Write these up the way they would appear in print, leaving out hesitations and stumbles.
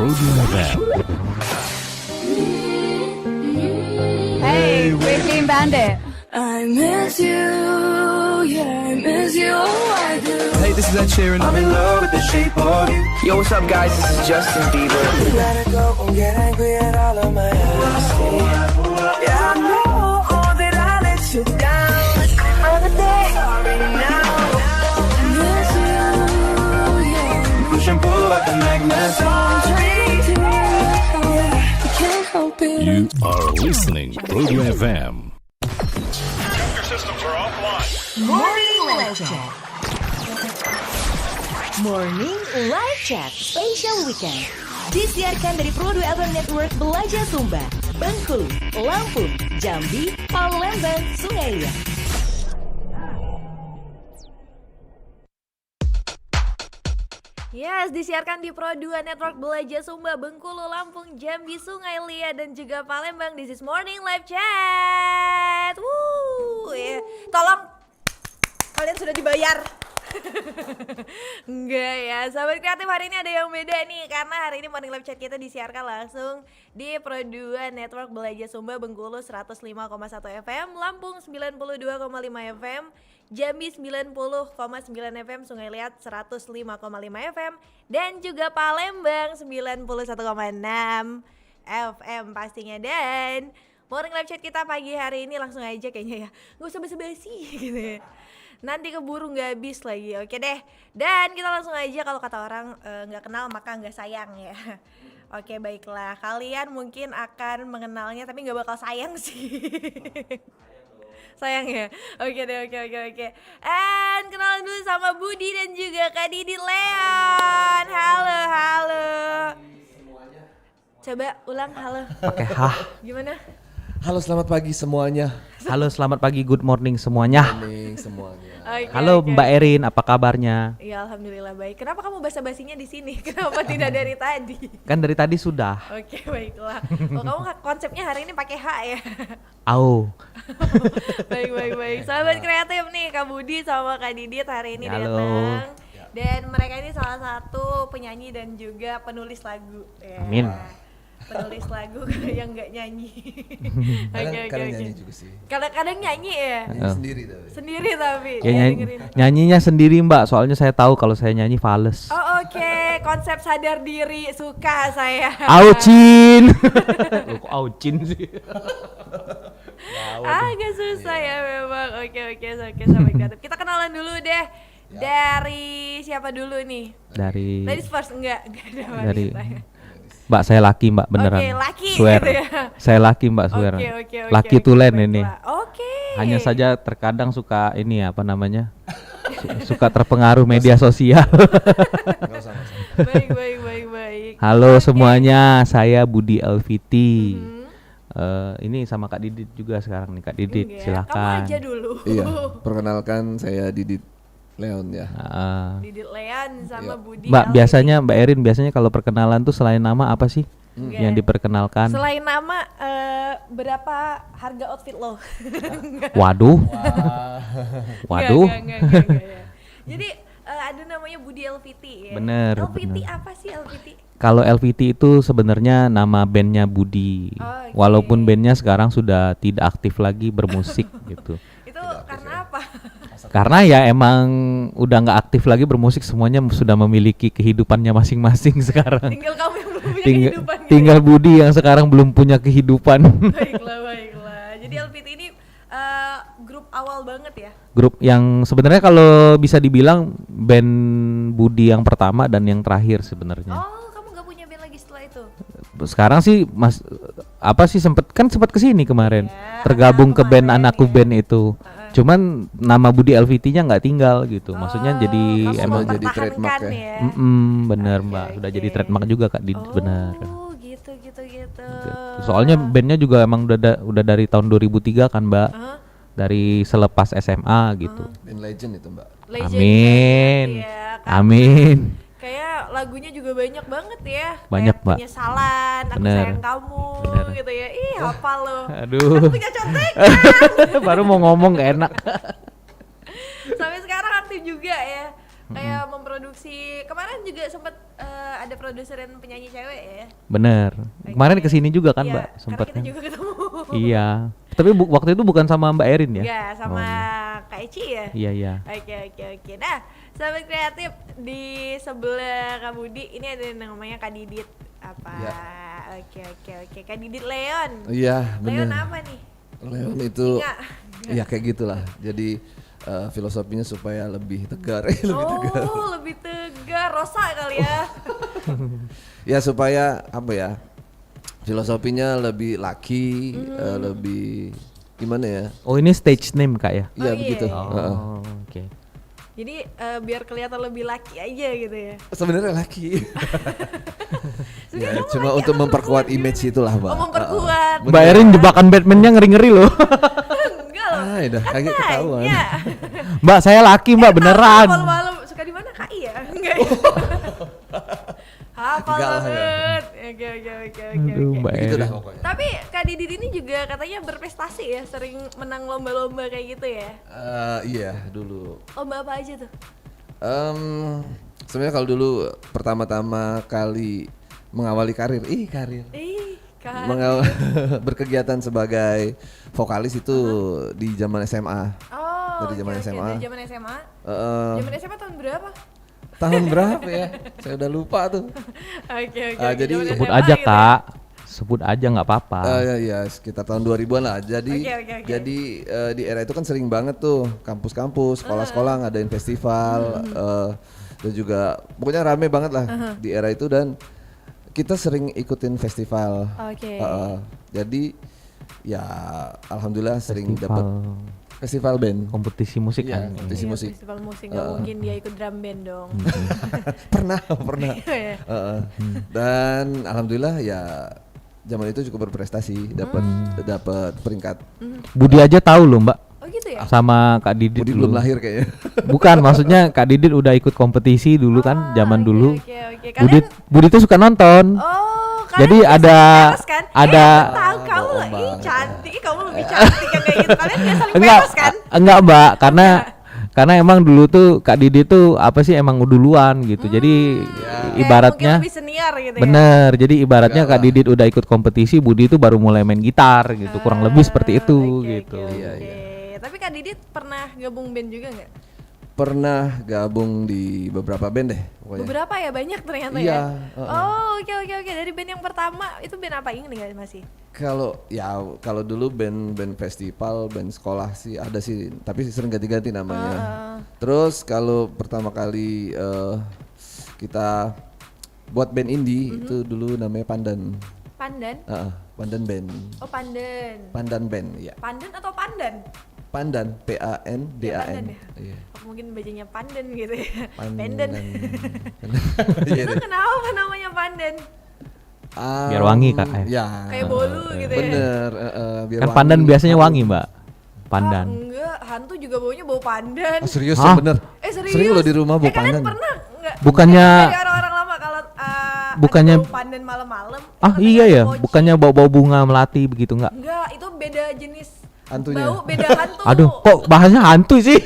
Produce FM. Hey, we're Clean Bandit. I miss you, yeah, I miss you, oh I do. Hey, this is Ed Sheeran. I'm in love with the shape of you. Yo, what's up, guys? This is Justin Bieber. You gotta go and get angry at all of my honesty. Yeah, I know that I let you down. Other day, sorry now. I miss you, yeah. Push and pull like a magnet. Don't treat you, yeah. I can't help it. You are listening Produce FM. Morning Live Chat. Morning Live Chat Special Weekend disiarkan dari Produce FM Network Belajar Sumba, Bengkulu, Lampung, Jambi, Palembang, Sungai Liat. Yes, disiarkan di Pro2 Network Belajar Sumba, Bengkulu, Lampung, Jambi, Sungai Liat, dan juga Palembang. This is Morning Live Chat. Woo, yeah. Tolong, kalian sudah dibayar? Enggak ya, sahabat kreatif, hari ini ada yang beda nih. Karena hari ini Morning Live Chat kita disiarkan langsung di Pro2 Network Belajar Sumba, Bengkulu 105,1 FM, Lampung 92,5 FM, Jambi 90,9 FM, Sungai Liat 105,5 FM, dan juga Palembang 91,6 FM pastinya. Dan Morning Live Chat kita pagi hari ini langsung aja kayaknya ya, gak usah basa-basi gitu ya, nanti keburu gak habis lagi. Oke deh, dan kita langsung aja, kalau kata orang gak kenal maka gak sayang ya. Oke baiklah, kalian mungkin akan mengenalnya tapi gak bakal sayang sih. Sayang ya? Oke deh, oke. And kenalan dulu sama Budi dan juga Kak Didit Leon. Halo. Coba ulang, halo. Pakai hah. Gimana? Halo, selamat pagi semuanya. Halo, selamat pagi, good morning semuanya. Morning semuanya. Okay, Halo Mbak Erin, apa kabarnya? Ya alhamdulillah baik. Kenapa kamu basa-basinya di sini? Kenapa tidak dari tadi? Kan dari tadi sudah. Oke, baiklah. Oh, kamu konsepnya hari ini pakai H ya? Au. Baik. Sahabat kreatif nih, Kak Budi sama Kak Didit hari ini Halo. datang. Dan mereka ini salah satu penyanyi dan juga penulis lagu. Ya. Amin. Penulis lagu yang nggak nyanyi. Kadang nyanyi juga sih. Kadang-kadang nyanyi ya. Sendiri tapi. Ya, nyanyinya sendiri Mbak, soalnya saya tahu kalau saya nyanyi fales. Oh oke. Konsep sadar diri suka saya. Aucin. Loh, kok aucin sih? Agak susah ya memang. Oke sampai kreatif. Kita kenalan dulu deh. Dari siapa dulu nih? Dari first enggak ada dari wanita ya. Mbak, saya laki Mbak, beneran. Oke, laki swear. gitu ya. Saya laki Mbak, swear. Oke, laki tulen ini. Oke. Hanya saja terkadang suka ini apa namanya? Suka terpengaruh media sosial. Baik. Halo semuanya, saya Budi Elviti. Ini sama Kak Didit juga sekarang nih, Kak Didit. Silakan. Kamu aja dulu. Iya, perkenalkan saya Didit Leon ya. Didit Leon sama Budi. Mbak, Mbak Erin biasanya kalau perkenalan tuh selain nama apa sih yang diperkenalkan? Selain nama, berapa harga outfit lo? Waduh. Enggak. Jadi ada namanya Budi Elviti ya. Bener. Elviti apa sih Elviti? Kalau Elviti itu sebenarnya nama bandnya Budi. Okay. Walaupun bandnya sekarang sudah tidak aktif lagi bermusik gitu. Itu karena apa? Karena ya emang udah nggak aktif lagi bermusik, semuanya sudah memiliki kehidupannya masing-masing sekarang. Tinggal kamu yang belum punya kehidupan. Tinggal Budi yang sekarang belum punya kehidupan. Baiklah. Jadi LPT ini grup awal banget ya? Grup yang sebenarnya kalau bisa dibilang band Budi yang pertama dan yang terakhir sebenarnya. Oh, kamu nggak punya band lagi setelah itu? Sekarang sih sempat kesini kemarin, ya, tergabung ke band anakku band itu. Cuman nama Budi Elviti-nya nggak tinggal gitu. Maksudnya jadi emang jadi trademark ya. Bener Mbak, sudah jadi trademark juga Kak Didit, bener. Oh gitu. Soalnya bandnya juga emang udah dari tahun 2003 kan Mbak. Dari selepas SMA gitu. Band legend itu Mbak. Legend Amin. Ya, kan? Amin. Kayak lagunya juga banyak banget ya. Banyak kayak Mbak. Penyesalan, Aku Bener. Sayang Kamu gitu ya. Ih hafal lo. Aduh. Aku punya contekan. Baru mau ngomong gak enak. Sampai sekarang aktif juga ya. kayak memproduksi. Kemarin juga sempat ada produser dan penyanyi cewek ya. Bener. Kemarin kesini juga kan Iya, Mbak, karena sempat kita kan? juga ketemu. Iya. Tapi waktu itu bukan sama Mbak Erin ya? Enggak, sama Oh, Kak Eci ya. iya iya. Oke. Nah, sahabat kreatif, di sebelah Kak Budi ini ada yang namanya Kak Didit. Apa? Ya. Oke. Kak Didit Leon. Iya, Leon bener. apa nih? Leon itu Singa. ya kayak gitulah. Jadi filosofinya supaya lebih tegar, Lebih tegar, Rosa kali ya. ya supaya apa ya? Filosofinya lebih laki, lebih gimana ya? Oh ini stage name Kak ya? Iya iya, begitu. iya. Heeh. Oh, oke. Jadi biar kelihatan lebih laki aja gitu ya. Sebenarnya laki. ya, Sebenarnya cuma laki untuk atau memperkuat perempuan image gimana? itulah, Mbak. Oh, memperkuat. Mbak Erin jebakan Batman-nya ngeri-ngeri loh. Enggak loh. Ah, udah kaget ketahuan. Tanya. Mbak saya laki Mbak beneran. Malam-malam suka di mana KI ya? Enggak ya. Hafal Enggak lah, banget. Oke. Aduh, Mbak Begitu dah Erin. pokoknya. Tapi Kak Didit ini juga katanya berprestasi ya, sering menang lomba-lomba kayak gitu ya. Iya, dulu. Lomba apa aja tuh? Sebenarnya kalau dulu pertama-tama kali mengawali karir, Kak. berkegiatan sebagai vokalis itu di zaman SMA. Oh, Dari zaman oke, SMA. Dari zaman SMA. Eh, Zaman SMA tahun berapa? tahun berapa ya? Saya udah lupa tuh. Oke. jadi zaman Sebut SMA aja gitu ya. Kak. Sebut aja nggak apa-apa. Ya sekitar tahun 2000-an lah. Jadi Oke. jadi di era itu kan sering banget tuh kampus-kampus, sekolah-sekolah ngadain festival dan juga pokoknya rame banget lah di era itu dan kita sering ikutin festival. Oke. Jadi ya alhamdulillah sering dapat festival band. Kompetisi musik Iya, kan. kompetisi Iya, musik. festival musik nggak mungkin dia ikut drum band dong. pernah. Iya. Dan alhamdulillah ya zaman itu cukup berprestasi, dapat peringkat. Budi aja tahu loh Mbak. Oh gitu ya? Sama Kak Didit Budi dulu. belum lahir kayaknya. Bukan, maksudnya Kak Didit udah ikut kompetisi dulu kan, zaman dulu. Oke. Budi tuh suka nonton. Oh, Jadi kalian ada biasa meres kan? ada- Tahu kamu bohong lah, ih banget. cantik, kamu lebih cantik yang kayak gitu. Kalian biasa saling enggak meres kan? enggak Mbak, karena emang dulu tuh Kak Didit tuh apa sih emang duluan gitu. Jadi Kayak ibaratnya mungkin lebih senior gitu ya. bener. Jadi ibaratnya Enggak Kak Didit udah ikut kompetisi, Budi tuh baru mulai main gitar gitu. Kurang lebih seperti itu Oke, gitu. oke, Iya, oke. iya. Tapi Kak Didit pernah gabung band juga nggak? Pernah gabung di beberapa band deh pokoknya. Beberapa ya, banyak ternyata Iya, ya. Oh, oke. Dari band yang pertama itu band apa, ingat nggak masih? Kalau dulu band festival, band sekolah sih ada sih, tapi sering ganti-ganti namanya. Terus kalau pertama kali kita buat band indie itu dulu namanya Pandan. Pandan? Pandan Band. Oh, Pandan. Pandan Band, ya. Pandan atau Pandan? Pandan, Pandan. Pandan ya? Iya. Apa mungkin bacanya Pandan gitu ya? Pandan. Pandan. Iya Itu deh. kenapa namanya Pandan? Biar wangi, Kak, Ya. Kayak bolu gitu ya? Bener, biar Kan pandan wangi. biasanya wangi Mbak. Pandan. Ah, enggak, hantu juga baunya bau pandan. Oh, serius Hah? ya bener. Serius? Sering lo di rumah bau Kalian pandan. pernah enggak? Bukannya- Dari orang-orang lama kalau bukannya- ada bau pandan malam-malam. Ah itu iya katanya ya, poci. bukannya bau-bau bunga melati begitu nggak? Enggak, itu beda jenis Hantunya. bau, beda hantu. Aduh, kok bahasnya hantu sih?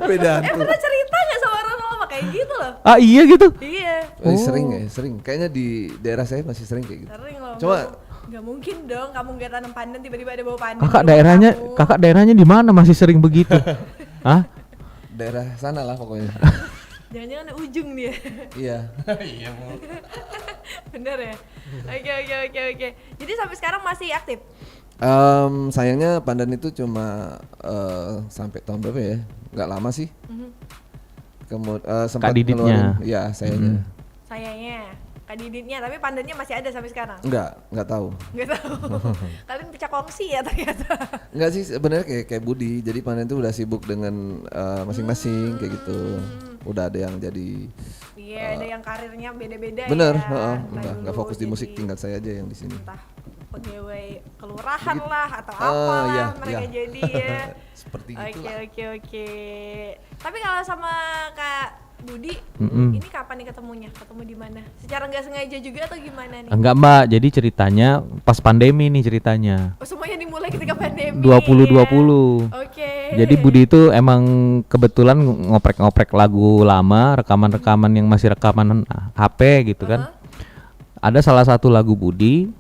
Beda hantu. Pernah cerita nggak sama orang lama kayak gitu loh? Ah iya gitu. Iya, Sering ya, sering. Kayaknya di daerah saya masih sering kayak gitu. sering loh. Cuma- nggak mungkin dong kamu nggak tanam pandan tiba-tiba ada bau pandan. Kakak di rumah daerahnya, kamu. kakak daerahnya di mana masih sering begitu? Hah? Daerah sana lah pokoknya. Jangan-jangan ada ujung dia. Iya. Bener ya? Oke. Jadi sampai sekarang masih aktif? Sayangnya Pandan itu cuma sampai tahun berapa ya? Nggak lama sih. Kemudian sempat Diditnya. ngeluarin, ya sayangnya. Sayangnya Kak Diditnya, tapi pandannya masih ada sampai sekarang? Nggak tahu. Nggak tahu. Kalian pecah kongsi ya ternyata. Nggak sih sebenarnya kayak Budi. Jadi Pandan itu udah sibuk dengan masing-masing kayak gitu. Udah ada yang jadi Iya, ada yang karirnya beda-beda bener, ya. nggak fokus di musik, tinggal saya aja yang di sini. Entah pegawai kelurahan lah atau Ah, apalah iya, mereka iya. jadi ya. Seperti Oke gitulah. oke oke. Tapi kalau sama Kak Budi, Mm-mm. ini kapan nih ketemunya? Ketemu di mana? Secara nggak sengaja juga atau gimana nih? Enggak Mbak, jadi ceritanya pas pandemi nih ceritanya. Oh, semuanya dimulai ketika pandemi. 2020. Oke. Jadi Budi itu emang kebetulan ngoprek-ngoprek lagu lama, rekaman-rekaman yang masih rekaman HP gitu kan. Ada salah satu lagu Budi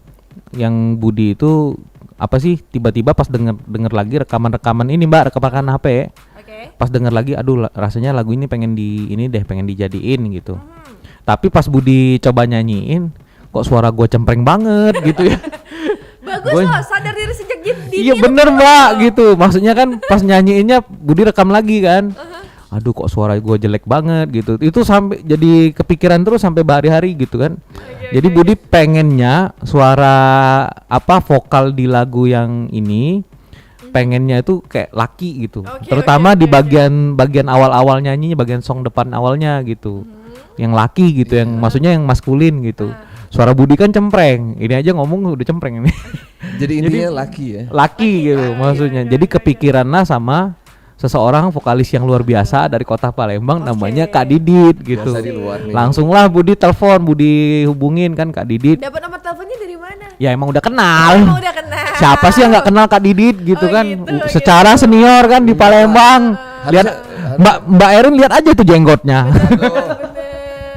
yang Budi itu apa sih tiba-tiba pas denger lagi rekaman-rekaman ini Mbak, rekaman HP. Oke. Pas denger lagi aduh rasanya lagu ini pengen pengen dijadiin gitu. Tapi pas Budi coba nyanyiin kok suara gue cempreng banget gitu ya. Bagus loh, sadar diri sejak dini. Iya bener Mbak gitu. Maksudnya kan pas nyanyiinnya Budi rekam lagi kan. Aduh kok suara gue jelek banget gitu. Itu sampai jadi kepikiran terus sampai berhari-hari gitu kan. Jadi Budi pengennya suara vokal di lagu yang ini pengennya itu kayak laki gitu. Terutama di bagian awal-awal nyanyinya, bagian song depan awalnya gitu. Yang laki gitu, yang maksudnya yang maskulin gitu. Suara Budi kan cempreng. Ini aja ngomong udah cempreng ini. Jadi intinya laki ya. Laki gitu maksudnya. Jadi kepikiranlah sama seseorang vokalis yang luar biasa dari kota Palembang namanya Kak Didit gitu. Biasa di luar nih. Langsunglah Budi telepon, Budi hubungin kan Kak Didit. Dapat nomor teleponnya dari mana? Ya emang udah kenal. Emang udah kenal. Siapa sih yang nggak kenal Kak Didit gitu Oh, kan? gitu, Secara senior kan di Palembang. Lihat Mbak Erin lihat aja tuh jenggotnya.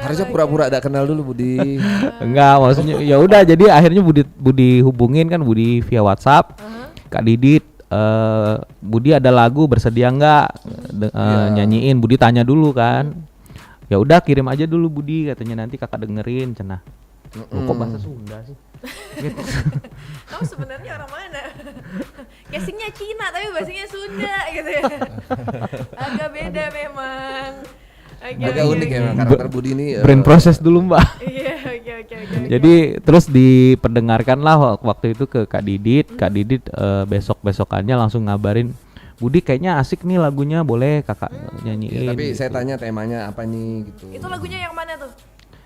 Harusnya pura-pura ada kenal dulu Budi. Enggak, maksudnya ya udah jadi akhirnya Budi hubungin kan Budi via WhatsApp. Kak Didit Budi ada lagu bersedia nggak nyanyiin? Budi tanya dulu kan. Ya udah kirim aja dulu Budi katanya nanti kakak dengerin cenah. Kok bahasa Sunda sih? Gitu. Kamu sebenarnya orang mana? Casingnya Cina tapi bahasanya Sunda gitu ya. Agak beda memang. Agak unik ya karakter Budi ini. Brain proses dulu Mbak. Iya, oke. Jadi terus diperdengarkan lah waktu itu ke Kak Didit. Kak Didit besok-besokannya langsung ngabarin Budi kayaknya asik nih lagunya, boleh kakak nyanyiin. Ya, tapi gitu. saya tanya temanya apa nih gitu. Itu lagunya yang mana tuh?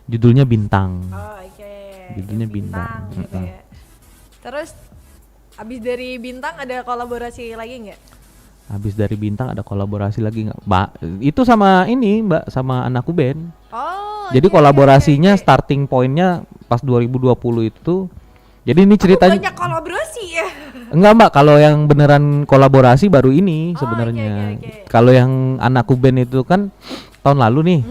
Judulnya Bintang. Oh, oke. Judulnya Bintang. Gitu ya. Terus abis dari Bintang ada kolaborasi lagi nggak? Habis dari Bintang ada kolaborasi lagi nggak Mbak? Itu sama ini Mbak, sama anakku band. Oh. Jadi kolaborasinya starting pointnya pas 2020 itu. Jadi ini ceritanya banyak kolaborasi ya. enggak Mbak, kalau yang beneran kolaborasi baru ini sebenarnya. oke. Kalau yang anakku band itu kan tahun lalu nih.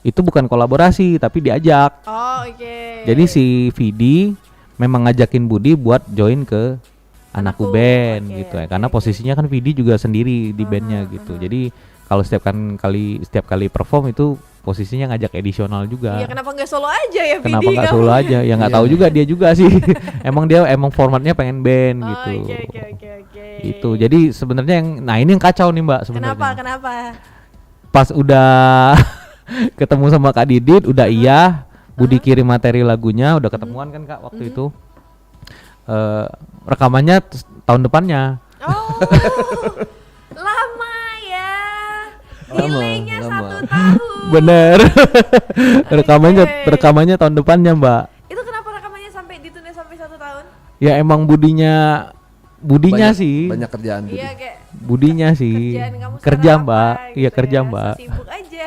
Itu bukan kolaborasi tapi diajak. Oh, oke. Jadi si Vidi memang ngajakin Budi buat join ke anakku band gitu ya. Karena posisinya kan Vidi juga sendiri di bandnya gitu. Jadi kalau setiap kali perform itu posisinya ngajak edisional juga. Iya, kenapa nggak solo aja ya Vidi? Kenapa nggak solo aja? Ya nggak tahu juga dia juga sih. emang formatnya pengen band gitu. Oke. Itu. Jadi sebenarnya ini yang kacau nih Mbak sebenarnya. Kenapa? Pas udah ketemu sama Kak Didit, udah iya, Budi kirim materi lagunya, udah ketemuan kan Kak waktu itu. Rekamannya tahun depannya. Oh, lama ya. Lama. Delaynya 1 tahun. Bener. rekamannya tahun depannya Mbak. Itu kenapa rekamannya sampai ditunda sampai 1 tahun? Ya emang budinya sih. Banyak kerjaan Budi. Iya, kayak Budinya sih. kerjaan kamu Kerja sekarang Mbak. apa Iya gitu kerja ya. Mbak. So sibuk aja.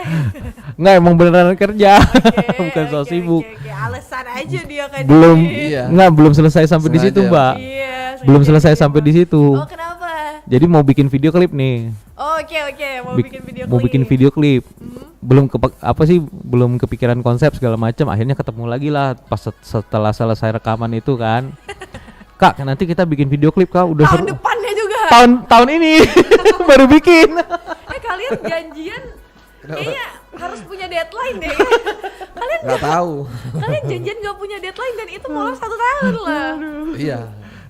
Enggak emang beneran kerja. Oke, Bukan so oke, sibuk. oke. Alasan aja dia kan. Belum Iya. enggak belum selesai sampai di situ Sengaja. Mbak. Iya. Belum sengaja selesai dia, sampai Bang. di situ. Oh, kenapa? Jadi mau bikin video klip nih. Oh, oke. Mau bikin video Mau bikin video klip. Belum belum kepikiran konsep segala macam. Akhirnya ketemu lagi lah pas setelah selesai rekaman itu kan. Kak, nanti kita bikin video klip Kak, udah Tahun seru. depannya juga. Tahun ini baru bikin. Kalian janjian kayaknya harus punya deadline deh. Kalian Nggak tahu. Kalian janjian gak punya deadline dan itu molor 1 tahun lah. Iya.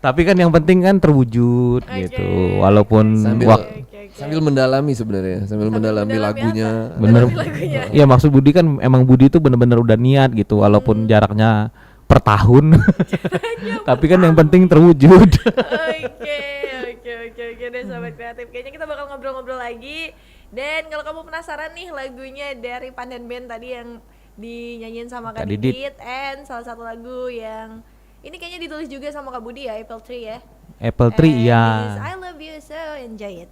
Tapi kan yang penting kan terwujud gitu. Walaupun Sambil mendalami sebenarnya, sambil mendalami lagunya. bener. Lagunya. Iya maksud Budi kan emang Budi itu bener-bener udah niat gitu walaupun jaraknya per tahun. Tapi kan yang penting terwujud. Oke deh sobat kreatif. Kayaknya kita bakal ngobrol-ngobrol lagi. Dan kalau kamu penasaran nih lagunya dari Pandan Band tadi yang dinyanyiin sama Kak Kak Didit. Didit, and salah satu lagu yang ini kayaknya ditulis juga sama Kak Budi ya, Apple Tree ya. Apple Tree And ya. this is I Love You So Enjoy It.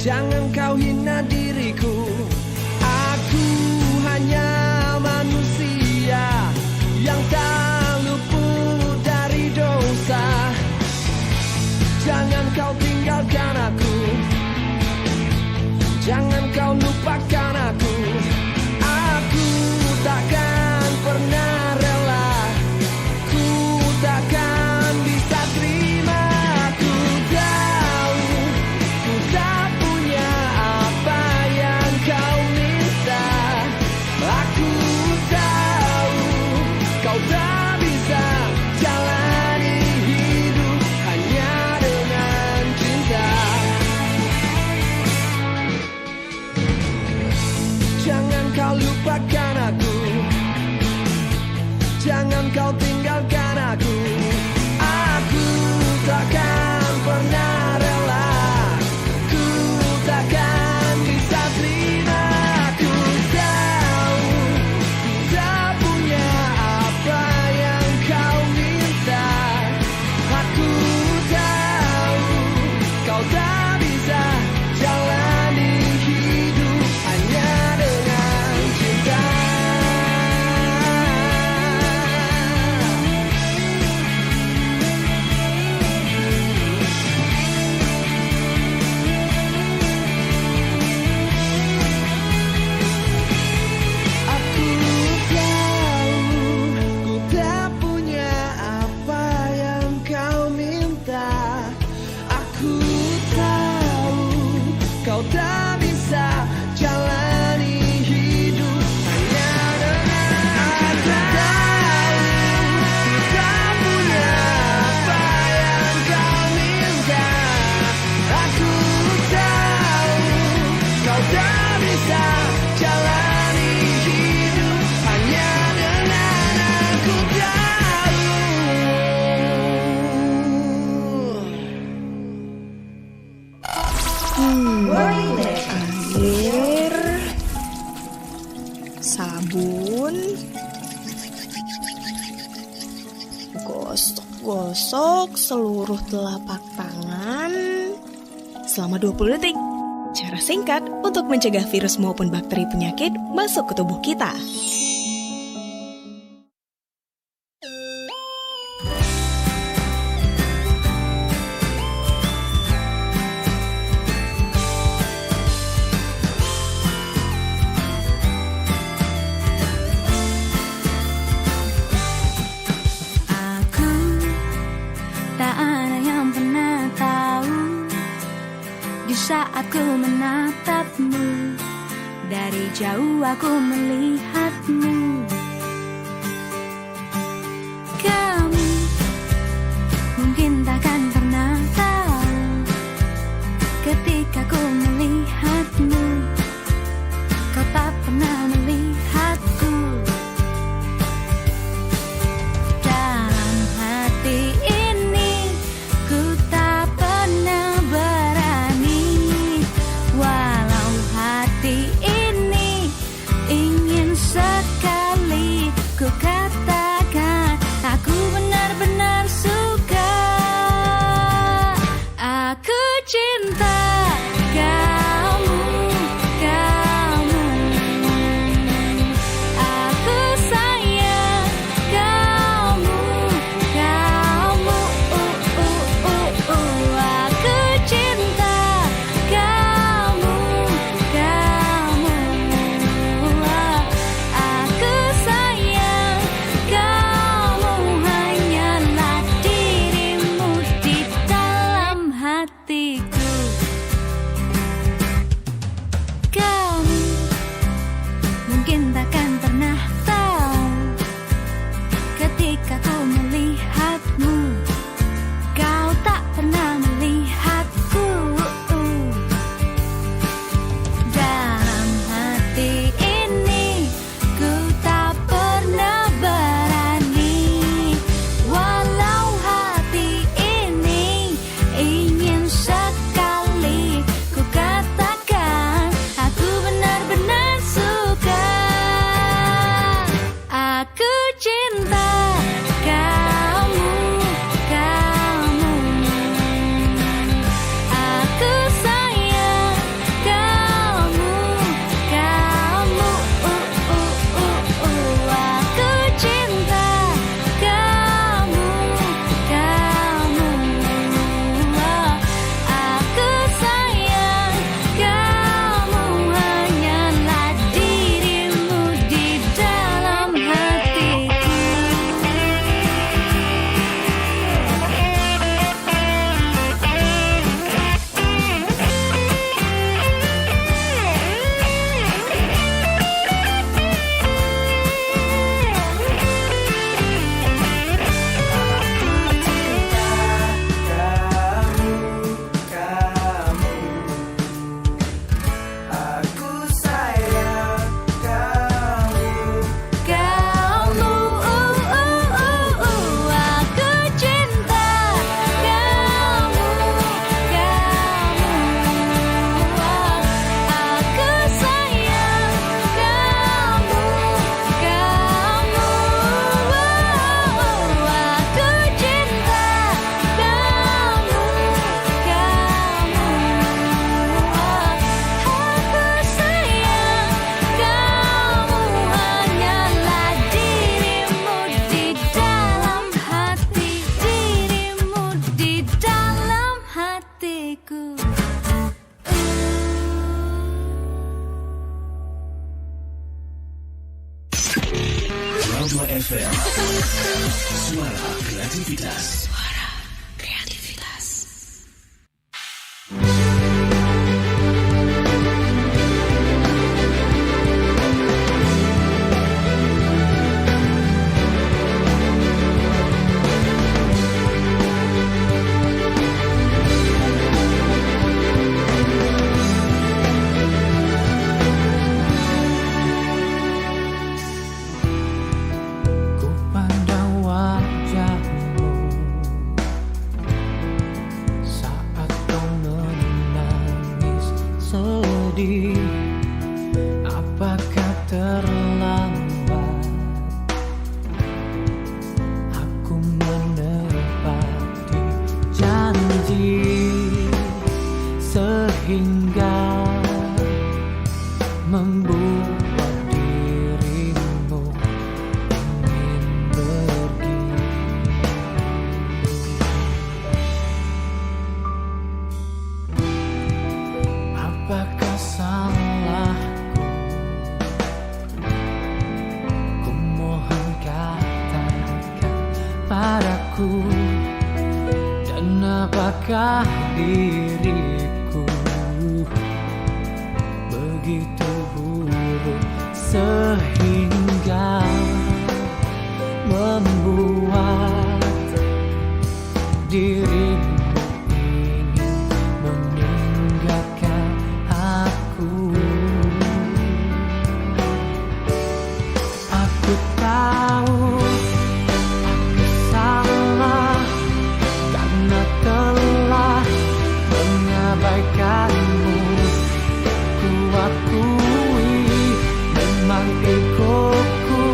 Jangan kau hina diriku. Aku hanya manusia yang tak luput dari dosa. Jangan kau tinggalkan aku, jangan kau lupakan aku. Aku takkan pernah rela, ku takkan bisa terima. Ku tahu ku tak punya apa yang kau minta. Aku tahu kau tak bisa jalani hidup hanya dengan cinta. Jangan kau lupakan aku, jangan kau tinggalkan aku. Aku takkan pernah rela, ku takkan bisa terima. Ku tahu ku tak punya apa yang kau minta. Aku tahu kau tak bisa jalani hidup hanya dengan cinta. Aku tahu ku tak punya apa yang kau minta. Aku tahu kau tak bisa jalani hidup hanya dengan cinta. Aku tak punya apa yang kau minta. Aku tahu kau tak bisa jalani hidup hanya dengan aku tahu. Air, sabun, gosok-gosok seluruh telapak tangan selama 20 detik. Cara singkat untuk mencegah virus maupun bakteri penyakit masuk ke tubuh kita. Aku tak ada yang pernah tahu di saat ku menatapmu. Dari jauh aku melihatmu. Kamu mungkin takkan pernah tahu ketika ku melihatmu. Kau tak pernah melihatku. Dalam hati ini ku tak pernah berani. Walau hati ini ingin sekali ku katakan aku benar-benar suka. kreativitas. Ku pandang wajahmu saat kau menangis sedih. Apakah terlambat aku menepati janji sehingga membuat dirimu ingin pergi. Apakah salahku? Ku mohon katakan padaku. Dan apakah diriku begitu buruk sehingga membuat dirimu ingin meninggalkan aku. Aku tahu aku salah karena telah mengabaikanmu. Ku akui memang egoku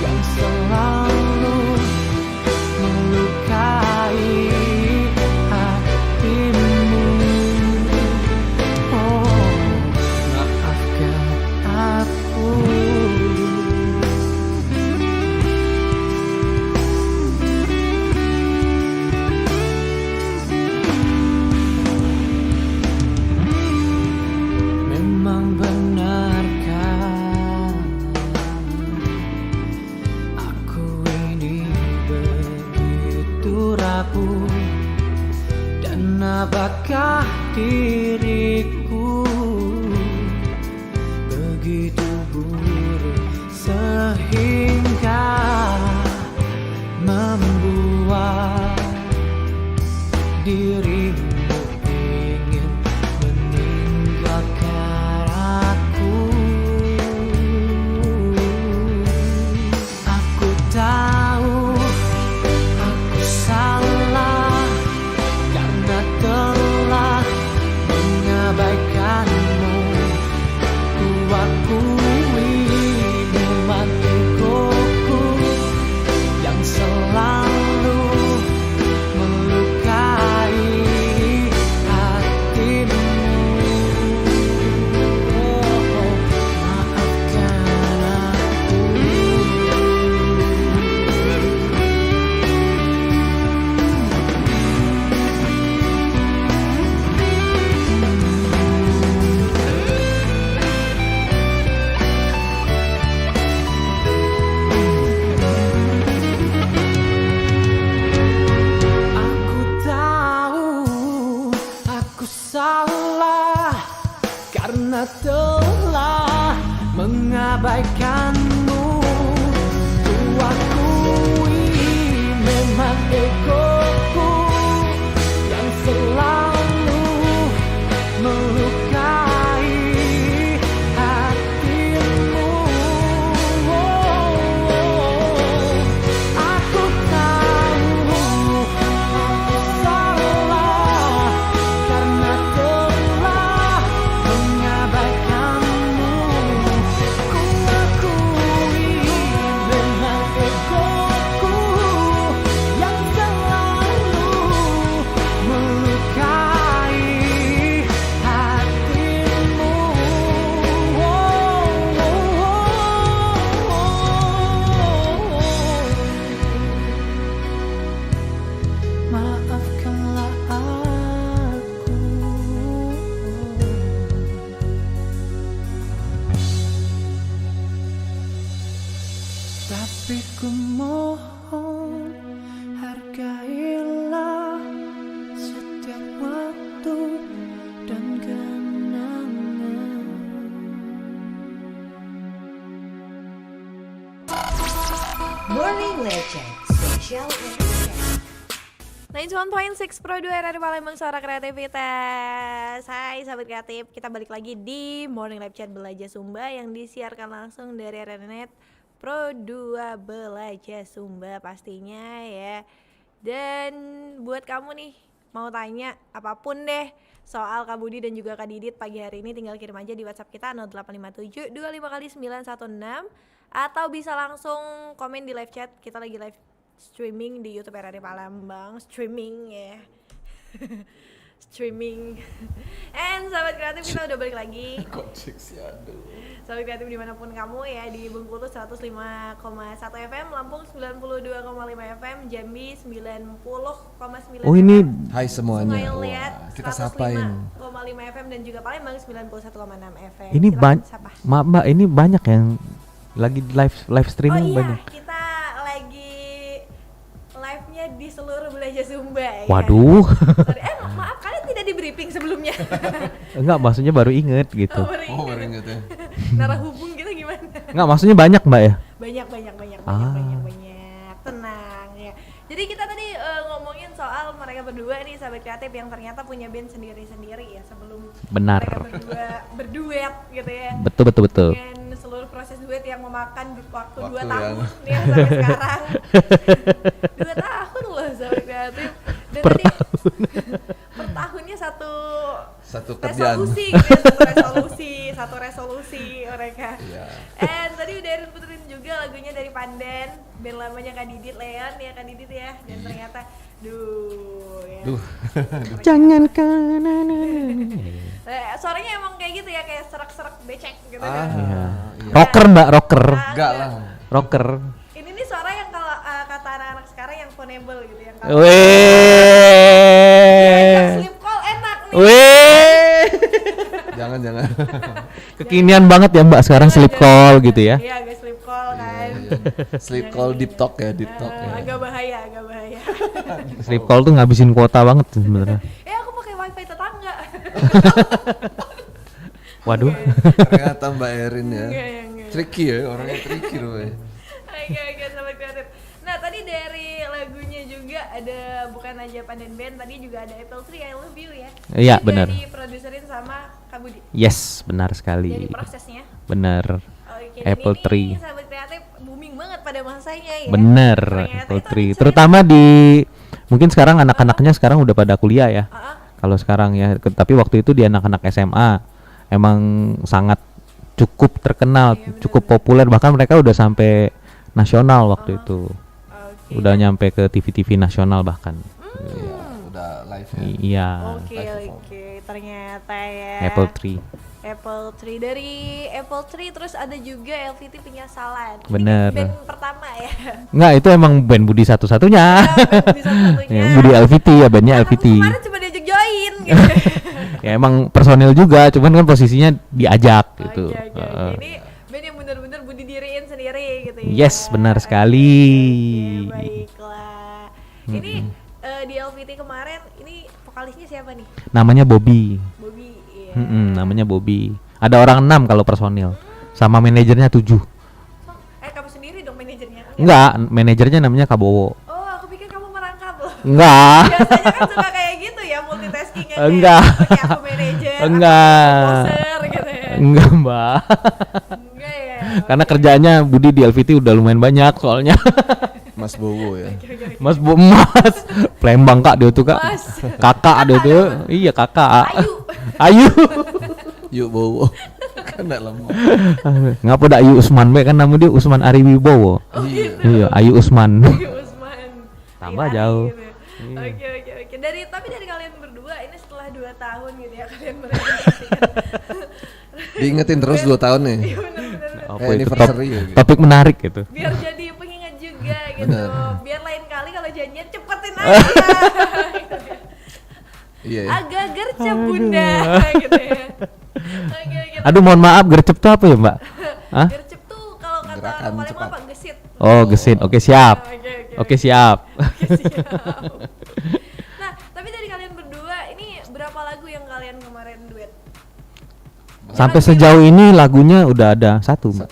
yang selalu melukai hatimu. Oh, maafkan aku. Memang benarkah aku ini begitu rapuh? Dan apakah diriku begitu buruk sehingga membuat dirimu ingin meninggalkan aku. Aku tahu aku salah karena telah mengabaikanmu. Ku akui memang egoku yang selalu melukai hatimu. Oh, maafkan aku. Aku tahu aku salah karena telah mengabaikanmu. Ku akui memang egoku yang selalu melukai hatimu. Aku tahu aku salah karena telah mengabaikanmu. Ku akui Morning Live Chat Special Edition. 91.6 Pro 2 RRI Palembang, suara kreativitas. Hai sahabat kreatif, kita balik lagi di Morning Live Chat Belajar Sumba yang disiarkan langsung dari RRNet Pro 2 Belajar Sumba pastinya ya. Dan buat kamu nih mau tanya apapun deh soal Kak Budi dan juga Kak Didit pagi hari ini, tinggal kirim aja di WhatsApp kita 0857 25 kali 916 atau bisa langsung komen di live chat. Kita lagi live streaming di YouTube RRI Palembang, streaming ya. Streaming. And sahabat kreatif, kita udah balik lagi. Kocik sih, aduh. Sahabat kreatif dimanapun kamu ya, di Bengkulu 105,1 FM, Lampung 92,5 FM, Jambi 90,9 Oh ini FM, Hai semuanya. Sungai Liat Kita sapain. 105,5 FM dan juga Palembang 91,6 FM. ini Silakan sapa. maaf Mbak, ini banyak yang lagi live streaming Oh iya, banyak. kita lagi live-nya di seluruh Belajar Sumba ya. Waduh. Sorry, maaf kalian tidak di briefing sebelumnya. Enggak, maksudnya baru inget gitu. Baru inget ya. Narah hubung kita gimana? Enggak, maksudnya banyak Mbak ya? Banyak. Tenang ya. Jadi kita tadi ngomongin soal mereka berdua nih sahabat kreatif yang ternyata punya band sendiri-sendiri ya sebelum Benar. mereka berdua berduet gitu ya. Betul. Dengan seluruh proses duet yang memakan waktu 2 Waktu tahun yang- nih ya, sampai sekarang. 2 tahun loh sahabat kreatif. Dan Per tadi tahun. per tahunnya satu kerjaan. resolusi gitu ya, satu resolusi mereka. Iya. And tadi udah puterin juga lagunya dari Pandan, band lamanya Kak Didit Leon ya, Kak Didit ya. Dan ternyata ya. Jangan kanan. Suaranya emang kayak gitu ya, kayak serak-serak becek gitu Ah, kan. Iya. iya. Rocker Mbak, rocker. Enggak lah. Rocker. Ini nih suara yang kalau kata anak-anak sekarang yang phonable gitu, yang kalau Weh. sleep call enak nih. Weh. Jangan. Kekinian banget ya Mbak sekarang sleep call gitu ya. Iya, agak sleep call kan. Sleep call deep talk ya, deep talk ya. Agak bahaya. Sleep call tuh ngabisin kuota banget sebenarnya. Aku pakai wifi tetangga. Waduh. Ternyata Mbak Erin ya. Enggak. Tricky ya, orangnya tricky loh ya. Oke, sahabat kreatif. Nah, tadi dari lagunya juga ada bukan aja Pandan Band, tadi juga ada Apple Tree I Love You ya. Iya, Ini benar. diproduserin sama Kak Budi. Yes, benar sekali. Jadi prosesnya. Benar. Oke, Apple dan Tree. ini sahabat kreatif booming banget pada masanya ya. Bener, Ternyata Apple itu Tree. ada Terutama di mungkin sekarang anak-anaknya sekarang udah pada kuliah ya. Kalau sekarang ya, tapi waktu itu di anak-anak SMA emang sangat cukup terkenal, cukup populer, bahkan mereka udah sampai nasional waktu itu. Udah nyampe ke TV-TV nasional bahkan. Iya, udah live ya. Iya. Oke, ternyata ya. Apple Tree. Apple Tree, dari Apple Tree terus ada juga LVT Penyesalan. Bener. Ini band pertama ya. Enggak, itu emang band Budi satu-satunya. Band Budi satu-satunya. Ya, Budi LVT ya, bandnya LVT. Kemarin cuma diajak join gitu. Ya emang personil juga, cuman kan posisinya diajak gitu. Oke. Ini band yang benar-benar Budi diriin sendiri gitu ya. Yes, benar sekali. Oke, baiklah. Ini di LVT kemarin ini vokalisnya siapa nih? Namanya Bobby. Bobby. Iya. Namanya Bobby. Ada orang 6 kalau personil. Sama manajernya 7. Kamu sendiri dong manajernya? Enggak, manajernya namanya Kabowo. Oh, aku pikir kamu merangkap loh. Enggak. Biasanya kan suka kayak gitu ya, multitasking ya. Enggak. Kayak aku manajer, Enggak. aku poser gitu ya. Enggak, Mbak. Enggak ya. Karena kerjaannya Budi di LVT udah lumayan banyak soalnya. Mas Bowo ya. Mas Palembang Kak dia tuh Kak. Mas. Kakak dia tuh. Iya, Kakak. Ayu. Yuk Bowo. Kan enggak lama. Ngapa dak Ayu Usman be, kan nama dia Usman Ari Wibowo. Iya, Ayu Usman. Usman. Tambah jauh. Gitu. Oke. Tapi dari kalian berdua ini setelah 2 tahun gitu ya kalian merefleksikan. Diingetin terus 2 tahun nih. Iya benar. Apa itu anniversary ya gitu. topik menarik gitu. Biar jadi pengingat juga gitu. Bener. Biar lain kali kalau janjian cepetin aja. Iya. Ya. Agak gercep bunda gitu ya. Oke. Aduh, mohon maaf, gercep tuh apa ya, Mbak? Hah? Gercep tuh kalau kata Gerakan orang Palembang cepat. apa? Gesit. Oh, gesit. Oke, siap. Oke, siap. Siap. Nah, tapi dari kalian berdua ini berapa lagu yang kalian kemarin duet? Sampai sejauh ini lagunya udah ada 1, Mbak.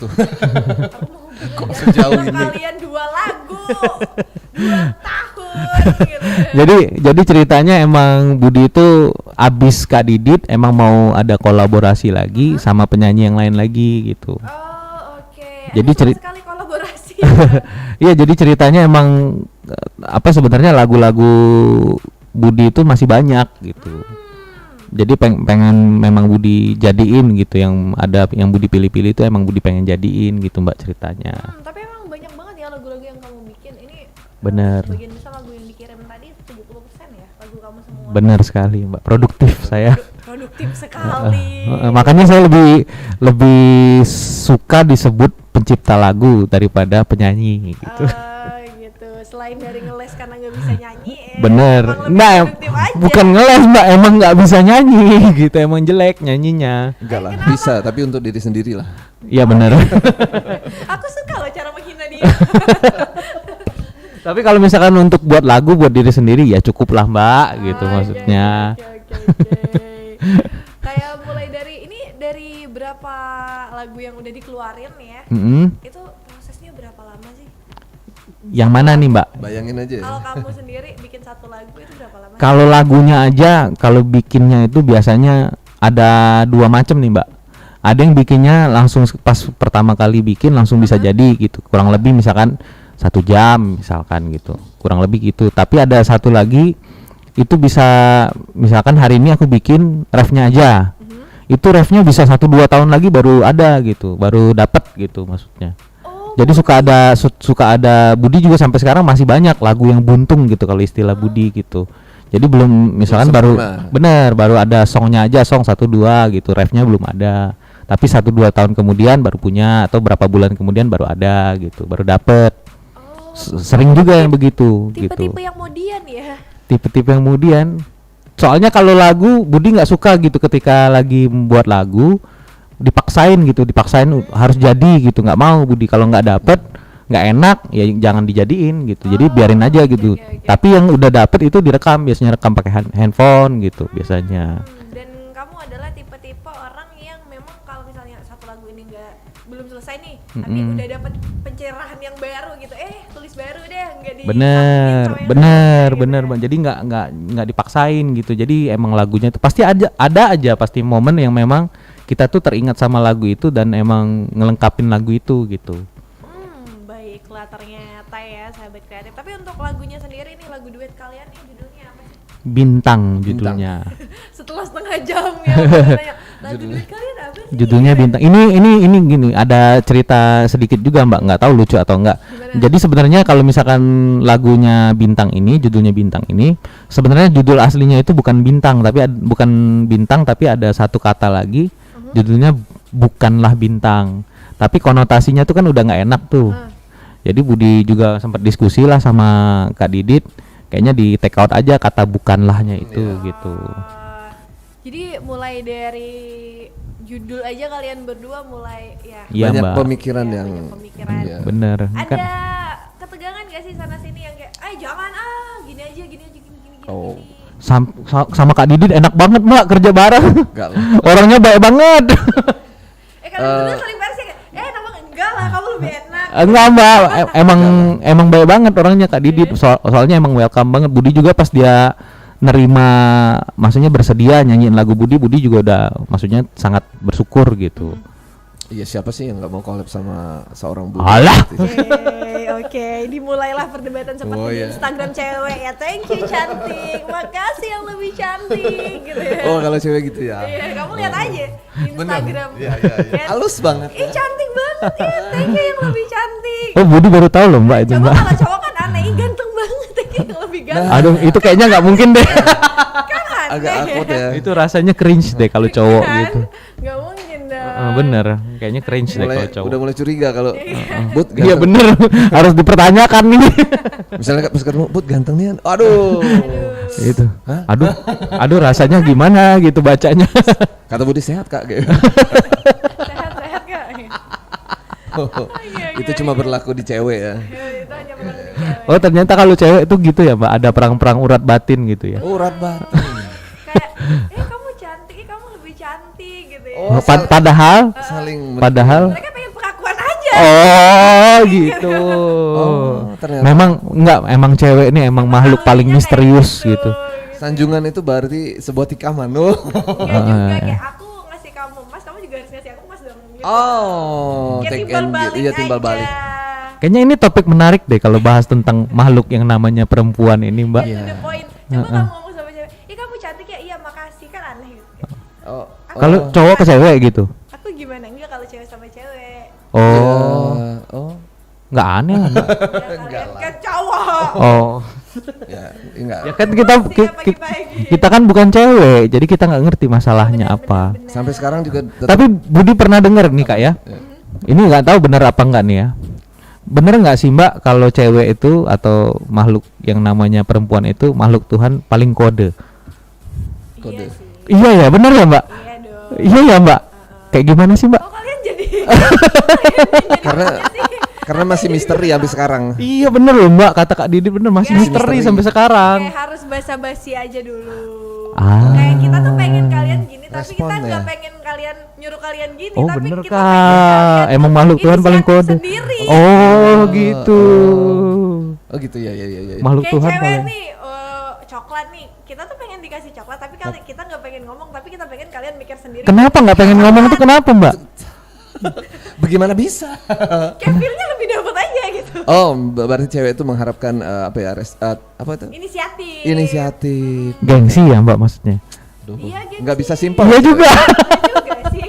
Kok sejauh ini? Kalian 2 lagu 2 tahun gitu ya. Jadi ceritanya emang Budi itu abis Kak Didit emang mau ada kolaborasi lagi sama penyanyi yang lain lagi gitu. Oh, oke. Jadi Ada sama sekali kolaborasi. Iya, jadi ceritanya emang apa sebenarnya lagu-lagu Budi itu masih banyak gitu. Jadi pengen memang Budi jadiin gitu, yang ada yang Budi pilih-pilih itu emang Budi pengen jadiin gitu Mbak ceritanya. Tapi emang banyak banget ya lagu-lagu yang kamu bikin. Ini Bener. sebagian besar lagu yang dikirim tadi 70% ya lagu kamu semua. Bener sekali Mbak, produktif saya. Produktif sekali. Makanya saya lebih suka disebut pencipta lagu daripada penyanyi gitu. Gitu. Selain dari ngeles karena nggak bisa nyanyi, Bener. Nah, bukan ngeles Mbak, emang nggak bisa nyanyi gitu, emang jelek nyanyinya. Enggak lah, bisa, tapi untuk diri sendiri lah. Iya bener. Aku suka loh cara menghina dia. Tapi kalau misalkan untuk buat lagu buat diri sendiri ya cukup lah Mbak gitu maksudnya. Kayak mulai dari berapa lagu yang udah dikeluarin ya? Itu prosesnya berapa lama sih? Yang mana nih Mbak? Bayangin aja. Kalau kamu sendiri bikin satu lagu itu berapa lama? Kalau lagunya aja, kalau bikinnya itu biasanya ada 2 macam nih Mbak. Ada yang bikinnya langsung pas pertama kali bikin langsung bisa jadi gitu, kurang lebih misalkan 1 jam misalkan gitu, kurang lebih gitu. Tapi ada satu lagi itu bisa misalkan hari ini aku bikin refnya aja, itu refnya bisa 1-2 tahun lagi baru ada gitu, baru dapat gitu maksudnya. Jadi suka ada Budi juga sampai sekarang masih banyak lagu yang buntung gitu kalau istilah Budi gitu. Jadi belum misalkan baru ada songnya aja, song 1-2 gitu, refnya belum ada. Tapi 1-2 tahun kemudian baru punya, atau berapa bulan kemudian baru ada gitu, baru dapet. Sering juga yang begitu. Tipe-tipe gitu. yang kemudian ya. Tipe-tipe yang kemudian. Soalnya kalau lagu Budi nggak suka gitu ketika lagi membuat lagu dipaksain harus jadi gitu, nggak mau Budi. Kalau nggak dapet nggak enak ya jangan dijadiin gitu, jadi biarin aja gitu. Tapi yang udah dapet itu direkam, biasanya rekam pakai handphone gitu biasanya. Dan kamu adalah tipe-tipe orang yang memang kalau misalnya satu lagu ini belum selesai nih, tapi udah dapet pencerahan yang baru gitu, tulis baru deh, nggak di bener Bang. Jadi nggak dipaksain gitu. Jadi emang lagunya itu pasti ada aja pasti momen yang memang kita tuh teringat sama lagu itu dan emang ngelengkapin lagu itu gitu. Baiklah ternyata ya sahabat kreatif. Tapi untuk lagunya sendiri nih, lagu duet kalian nih judulnya apa sih? Bintang judulnya. Setelah setengah jam ya nanya, lagu duet kalian apa sih? Judulnya Bintang. Ini gini, ada cerita sedikit juga Mbak, nggak tahu lucu atau enggak. Jadi sebenarnya kalau misalkan lagunya Bintang ini, judulnya Bintang ini, sebenarnya judul aslinya itu bukan bintang, tapi ada satu kata lagi, judulnya Bukanlah Bintang. Tapi konotasinya tuh kan udah nggak enak tuh. Jadi Budi juga sempat diskusi lah sama Kak Didit, kayaknya di take out aja kata bukanlahnya itu gitu. Jadi mulai dari judul aja kalian berdua mulai ya. Iya, banyak Mbak. Pemikiran yang Iya. Bener. Ada ketegangan gak sih sana sini yang kayak, jangan gini aja. Sama Kak Didit enak banget Mbak kerja bareng. Enggak lah. Orangnya baik banget. Kalian berdua saling versi kayak, enggak lah kamu lebih enak. Enggak Mbak, emang baik banget orangnya Kak Didit. Soalnya emang welcome banget. Budi juga pas dia nerima, maksudnya bersedia nyanyiin lagu Budi juga udah maksudnya sangat bersyukur gitu. Iya, siapa sih yang nggak mau collab sama seorang Budi? Alah. Oke, dimulailah perdebatan seperti di Instagram cewek ya. Thank you cantik, makasih yang lebih cantik gitu ya. Oh, kalau cewek gitu ya. Iya, kamu lihat aja di Instagram. Iya. Halus banget. Cantik banget ya, thank you yang lebih cantik. Oh, Budi baru tahu loh Mbak itu Coba Mbak. kalau cowok kan aneh, ganteng banget, thank you yang lebih ganteng. Aduh, itu kayaknya nggak mungkin deh. Kan aneh. Agak awkward ya. Itu rasanya cringe deh kalau cowok gitu. Nggak mungkin dong. Bener, kayaknya cringe deh kalau cowok. Udah mulai curiga kalau Bud Iya bener, harus dipertanyakan nih. Misalnya pas ketemu Bud ganteng nih, aduh. Itu. Aduh rasanya gimana gitu bacanya. Kata Budi sehat Kak. Sehat-sehat Kak. Itu cuma berlaku di cewek ya. Itu hanya berlaku di cewek. Oh ternyata kalau cewek itu gitu ya Mbak, ada perang-perang urat batin gitu ya. Urat batin. Kayak kamu cantik, kamu lebih cantik gitu ya. Padahal saling padahal mereka pengen pengakuan aja Oh gitu. ternyata. Memang enggak, emang cewek ini emang makhluk paling misterius gitu. Sanjungan itu berarti sebuah tikaman loh. Enggak juga, kayak aku ngasih kamu emas, kamu juga harus ngasih aku emas dong gitu. Oh, Kayak take timbal and balik give. Iya, timbal aja. balik. Kayaknya ini topik menarik deh kalau bahas tentang makhluk yang namanya perempuan ini, Mbak. To the point. Coba kamu ngomong sama cewek, ih kamu cantik ya, iya makasih, kan aneh gitu. Oh. Kalau cowok ke cewek gitu. Aku gimana? Enggak kalau cewek sama cewek. Oh. Oh. Nggak aneh lah, Mbak. Ya kalian kan cowok. Oh. Ya, enggak. Ya kan kita kan bukan cewek, jadi kita nggak ngerti masalahnya apa. Sampai sekarang juga Tapi Budi pernah dengar nih Kak ya. Ini nggak tahu benar apa enggak nih ya. Bener nggak sih Mbak kalau cewek itu atau makhluk yang namanya perempuan itu makhluk Tuhan paling kode? kode. Iya ya, bener ya Mbak? Iya dong. Iya ya Mbak. Kayak gimana sih Mbak? Oh kalian jadi Karena masih misteri sampai sekarang. Iya bener loh Mbak, kata Kak Didi bener masih Ya, misteri misteri. sampai sekarang. kayak harus basa-basi aja dulu. Ah. Kayak kita tuh pengen kalian gini, tapi Respon kita nggak ya. pengen kalian nyuruh kalian gini, Oh tapi bener kita pengen Kak, kalian emang makhluk Tuhan paling inisiatif kode. sendiri. Oh gitu. Oh gitu ya. Makhluk Kayak Tuhan cewek paling. nih, coklat nih, kita tuh pengen dikasih coklat, tapi kita nggak pengen ngomong, tapi kita pengen kalian mikir sendiri. Kenapa nggak pengen ngomong itu kenapa Mbak? Bagaimana bisa? Kayak feel-nya lebih dapet aja gitu. Oh, berarti cewek itu mengharapkan apa ya? Apa itu? Inisiatif. Inisiatif. Gengsi ya Mbak maksudnya? Duh, Iya, gengsi. nggak bisa simpel. Iya juga. Juga sih.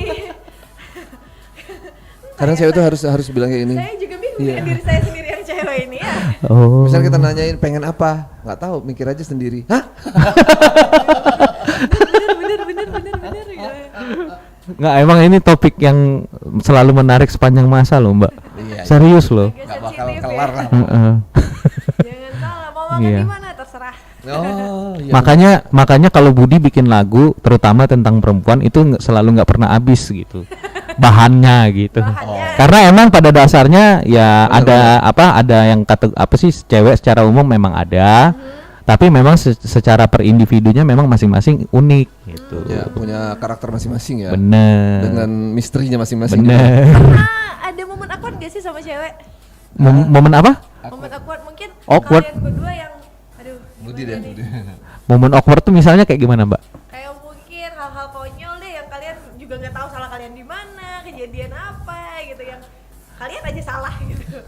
Kadang cewek itu harus bilang kayak ini. Saya juga bingung Iya. dengan diri saya sendiri yang cewek ini ya. Oh. Misalnya kita nanyain pengen apa, nggak tahu, mikir aja sendiri. Hah? Bener gitu. Nggak, emang ini topik yang selalu menarik sepanjang masa loh Mbak. Iya. Serius loh. Nggak bakal kelar lah. Heeh. Jangan salah, mau makan Iya. di mana terserah. Oh, iya. Makanya kalau Budi bikin lagu terutama tentang perempuan itu selalu nggak pernah habis gitu. Bahannya gitu. Karena emang pada dasarnya ya ada yang kata apa sih, cewek secara umum memang ada. Tapi memang secara per individunya memang masing-masing unik gitu. Ya, punya karakter masing-masing ya. Bener. Dengan misterinya masing-masing. Bener. Ada momen awkward gak sih sama cewek? Momen apa? Momen awkward mungkin Awkward. kalian berdua yang aduh. Budi deh, Budi. Momen awkward tuh misalnya kayak gimana Mbak? Kayak mungkin hal-hal konyol deh yang kalian juga nggak tahu salah kalian di mana, kejadian apa gitu yang kalian aja salah gitu.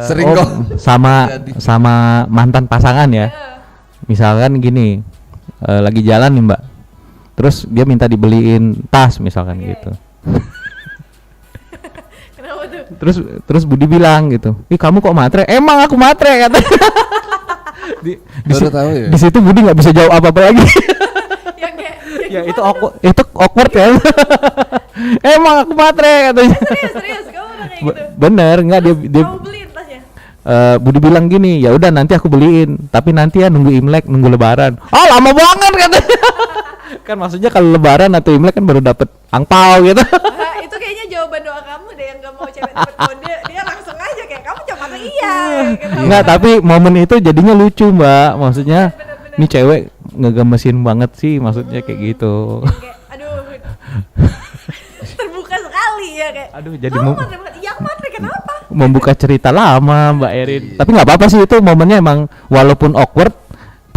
Sering Oh, kok. sama mantan pasangan ya. Misalkan gini, lagi jalan nih Mbak. Terus dia minta dibeliin tas misalkan gitu. Kenapa tuh? Terus Budi bilang gitu, "Ih kamu kok matre?" "Emang aku matre," katanya. Baru tahu ya. Di situ Budi nggak bisa jawab apa-apa lagi. Yang kayak Ya itu awkward ya. "Emang aku matre," katanya. serius kamu udah kayak gitu. Bener nggak dia Kamu beliin tasnya. Budi bilang gini, "Ya udah nanti aku beliin, tapi nanti ya nunggu Imlek, nunggu Lebaran." "Oh lama banget," katanya. Kan maksudnya kalau Lebaran atau Imlek kan baru dapet angpau gitu. Itu kayaknya jawaban doa kamu deh yang gak mau cewek dapet kode, dia langsung aja kayak kamu cuma iya. Gitu. Enggak, tapi momen itu jadinya lucu Mbak. Maksudnya ini cewek ngegemesin banget sih, maksudnya kayak gitu. Kayak aduh. Terbuka sekali ya kayak. Aduh, jadi kamu matre banget. Iya aku matre kenapa? membuka cerita lama Mbak Erin. Tapi nggak apa-apa sih, itu momennya emang walaupun awkward,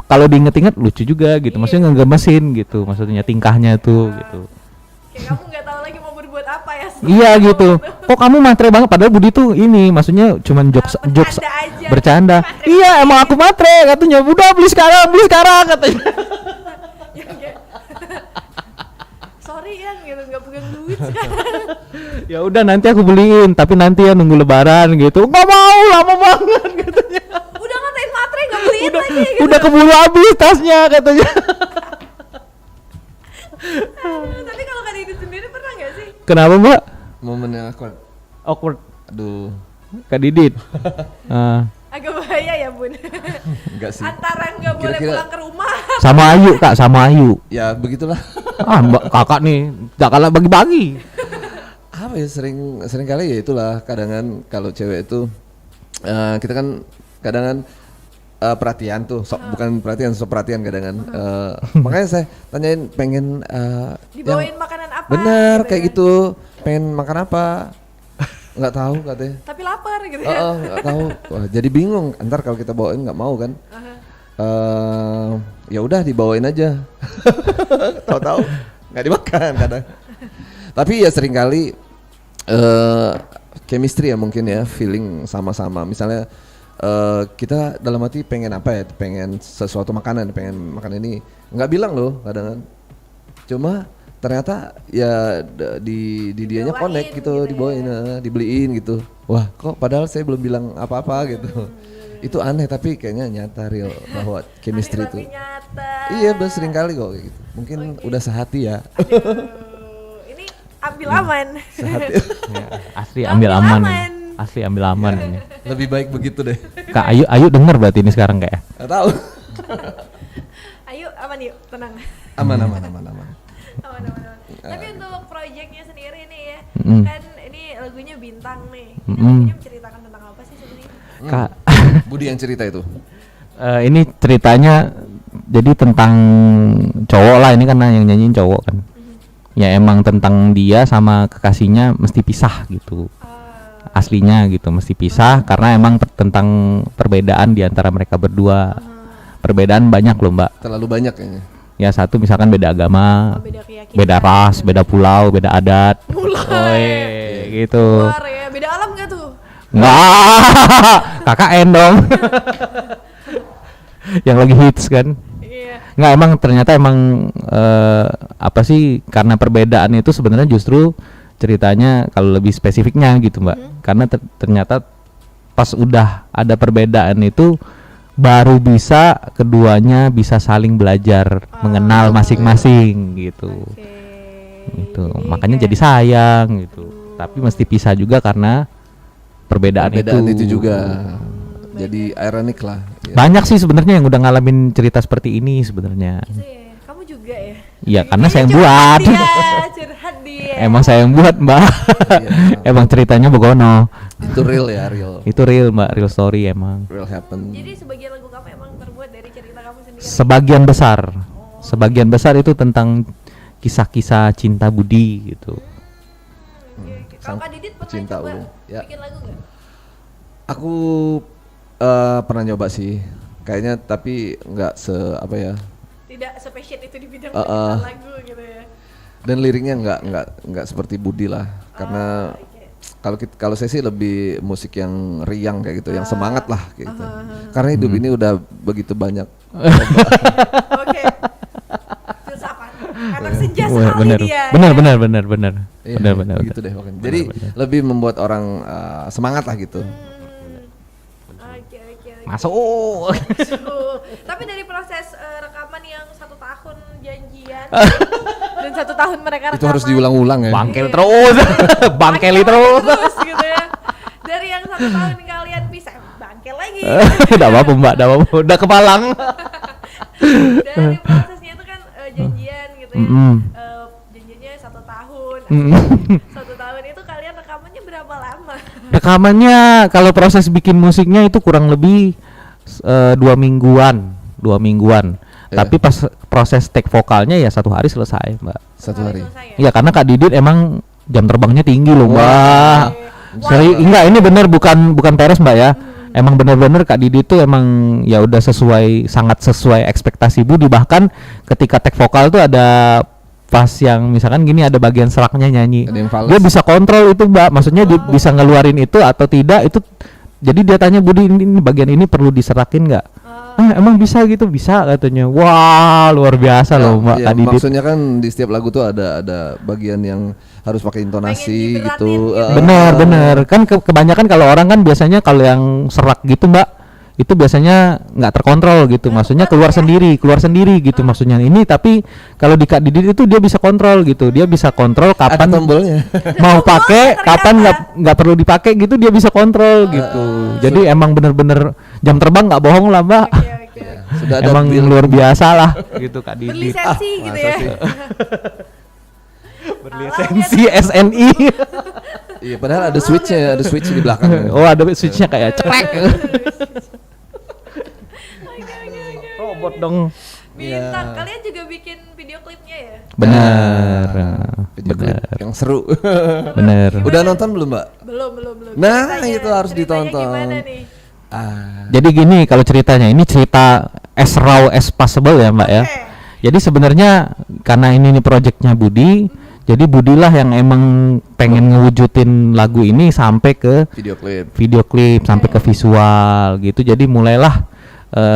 kalau diinget-inget lucu juga gitu. Maksudnya ngegemesin gitu, maksudnya tingkahnya tuh gitu. Kayak kamu nggak tahu lagi mau berbuat apa ya. Iya gitu. Kok kamu matre banget, padahal Budi tuh ini maksudnya cuman jokes aja. bercanda. Iya, emang aku matre katanya. Udah beli sekarang katanya. Yang kayak, sorry ya gitu nggak pegang duit sekarang. Ya udah nanti aku beliin, tapi nanti ya nunggu Lebaran gitu. Nggak mau, lama banget katanya. Udah ngatain matre nggak beliin lagi gitu. Udah keburu habis tasnya katanya. Tapi kalau Kak Didi sendiri pernah nggak sih? Kenapa Mbak? Momen yang Awkward. aduh, Kak Didit. Agak bahaya ya bun. enggak sih. Antara nggak boleh Kira-kira- pulang ke rumah. Sama Ayu Kak, sama Ayu. Ya begitulah. Mbak kakak nih gak kalah bagi-bagi. Apa ya, sering kali ya itulah kadangan kalau cewek itu kita kan kadangan perhatian tuh, bukan perhatian, perhatian kadangan. Makanya saya tanyain pengen Dibawain makanan apa? bener gitu kayak kan. gitu, pengen makan apa. nggak tahu katanya. Tapi lapar gitu ya. Nggak tahu. Wah, jadi bingung. Ntar kalau kita bawain nggak mau kan? Ya udah dibawain aja. Tahu-tahu nggak dimakan kadang. Tapi ya seringkali chemistry ya mungkin ya, feeling sama-sama. Misalnya kita dalam hati pengen apa ya? Pengen sesuatu makanan, pengen makan ini. Nggak bilang loh kadang kan. Cuma ternyata ya di dianya connect gitu, dibawain, dibeliin gitu. Wah, kok padahal saya belum bilang apa-apa gitu. Itu aneh tapi kayaknya nyata real bahwa chemistry itu. Iya, sering kali kok kayak gitu. Mungkin udah sehati ya. Ini ambil aman. Sehati. Ya, asli ambil aman. Asli ambil aman ini. Lebih baik begitu deh. Kak Ayu denger berarti ini sekarang kayak. Nggak tahu. Ayo aman yuk, tenang. Aman. Aman. Tapi untuk proyeknya sendiri nih ya, kan ini lagunya Bintang nih. Ini lagunya menceritakan tentang apa sih sebenarnya? Kak Budi yang cerita itu. Ini ceritanya jadi tentang cowok lah, ini karena yang nyanyiin cowok kan. Ya emang tentang dia sama kekasihnya mesti pisah gitu. Aslinya gitu mesti pisah karena emang tentang perbedaan di antara mereka berdua. Perbedaan banyak loh, Mbak. Terlalu banyak kayaknya. Ya satu misalkan beda agama, beda ras, beda pulau, beda adat. Gitu. Luar ya, beda alam gak tuh? Nggak, KKN dong. Yang lagi hits kan. Nggak, emang ternyata apa sih, karena perbedaan itu sebenarnya justru ceritanya kalau lebih spesifiknya gitu Mbak. Karena ternyata pas udah ada perbedaan itu baru bisa keduanya bisa saling belajar mengenal masing-masing gitu. Gitu. Makanya jadi sayang gitu. Tapi mesti pisah juga karena perbedaan itu juga. Jadi ironik lah. Ya. Banyak sih sebenarnya yang udah ngalamin cerita seperti ini sebenarnya. Gitu ya. Kamu juga ya? Iya, karena saya yang buat. Curhat dia. Emang saya yang buat, Mbak. Emang ceritanya begono. Itu real ya, real. Itu real, Mbak, real story emang. Real happen. Jadi sebagian lagu kamu emang terbuat dari cerita kamu sendiri? Sebagian besar. Sebagian besar itu tentang kisah-kisah cinta Budi gitu. Kalau Kak Didit pernah coba bikin lagu nggak? Aku pernah nyoba sih, kayaknya tapi nggak apa ya. Tidak spesial itu di bidang lagu gitu ya. Dan liriknya nggak seperti Budi lah, karena kalau saya sih lebih musik yang riang kayak gitu, yang semangat lah kayak gitu. Karena hidup ini udah begitu banyak. Oke. Filsafat. Anak senja sekali dia. Benar. Iya, benar. Gitu deh pokoknya. Jadi lebih membuat orang semangat lah gitu. Masuk. Tapi dari proses rekaman yang 1 tahun janjian dan 1 tahun mereka rekaman itu harus diulang-ulang ya. Bangkel terus. Bangkeli terus gitu ya. Dari yang 1 tahun kalian bisa bangkel lagi. Udah apa Mbak, udah kepalang. Dari prosesnya itu kan janjian gitu ya. Janjiannya 1 tahun. 1 tahun itu kalian rekamannya berapa lama? Rekamannya kalau proses bikin musiknya itu kurang lebih 2 mingguan. Tapi pas proses take vokalnya ya 1 hari selesai, Mbak. 1 hari. Iya, karena Kak Didit emang jam terbangnya tinggi loh, Mbak. Enggak, ini bener bukan peres, Mbak ya. Emang bener-bener Kak Didit tuh emang ya udah sangat sesuai ekspektasi Budi. Bahkan ketika take vokal tuh ada pas yang misalkan gini ada bagian seraknya nyanyi, dia bisa kontrol itu Mbak, maksudnya dia bisa ngeluarin itu atau tidak itu. Jadi dia tanya Budi, ini bagian ini perlu diserakin nggak? Emang bisa gitu, bisa katanya. Wah, luar biasa loh Mbak Kak Didit. Maksudnya kan di setiap lagu tuh ada bagian yang harus pakai intonasi gitu. Bener kan kebanyakan kalau orang kan biasanya kalau yang serak gitu Mbak itu biasanya nggak terkontrol gitu, maksudnya keluar sendiri gitu maksudnya. Ini tapi kalau di Kak Didit itu dia bisa kontrol gitu, dia bisa kontrol kapan tombolnya mau pakai, kapan nggak perlu dipakai gitu, dia bisa kontrol gitu. Jadi emang bener-bener jam terbang nggak bohong lah Mbak. Sudah emang luar biasa lah gitu Kak Didit. Berlisensi gitu ya. Berlisensi SNI. Iya, padahal ada switch di belakang. Oh, ada switchnya kayak ceklek. Robot dong. Bintang, Iya. kalian juga bikin video klipnya ya? Bener. Video klip Bener. yang seru. Bener. Udah nonton belum, Mbak? Belum. Nah, Ceritanya- itu harus ceritanya ditonton. Gimana nih? Jadi gini kalau ceritanya ini cerita as raw as possible ya Mbak ya. Jadi sebenarnya karena ini nih projectnya Budi, jadi Budilah yang emang pengen ngewujudin lagu ini sampai ke video klip sampai ke visual gitu. Jadi mulailah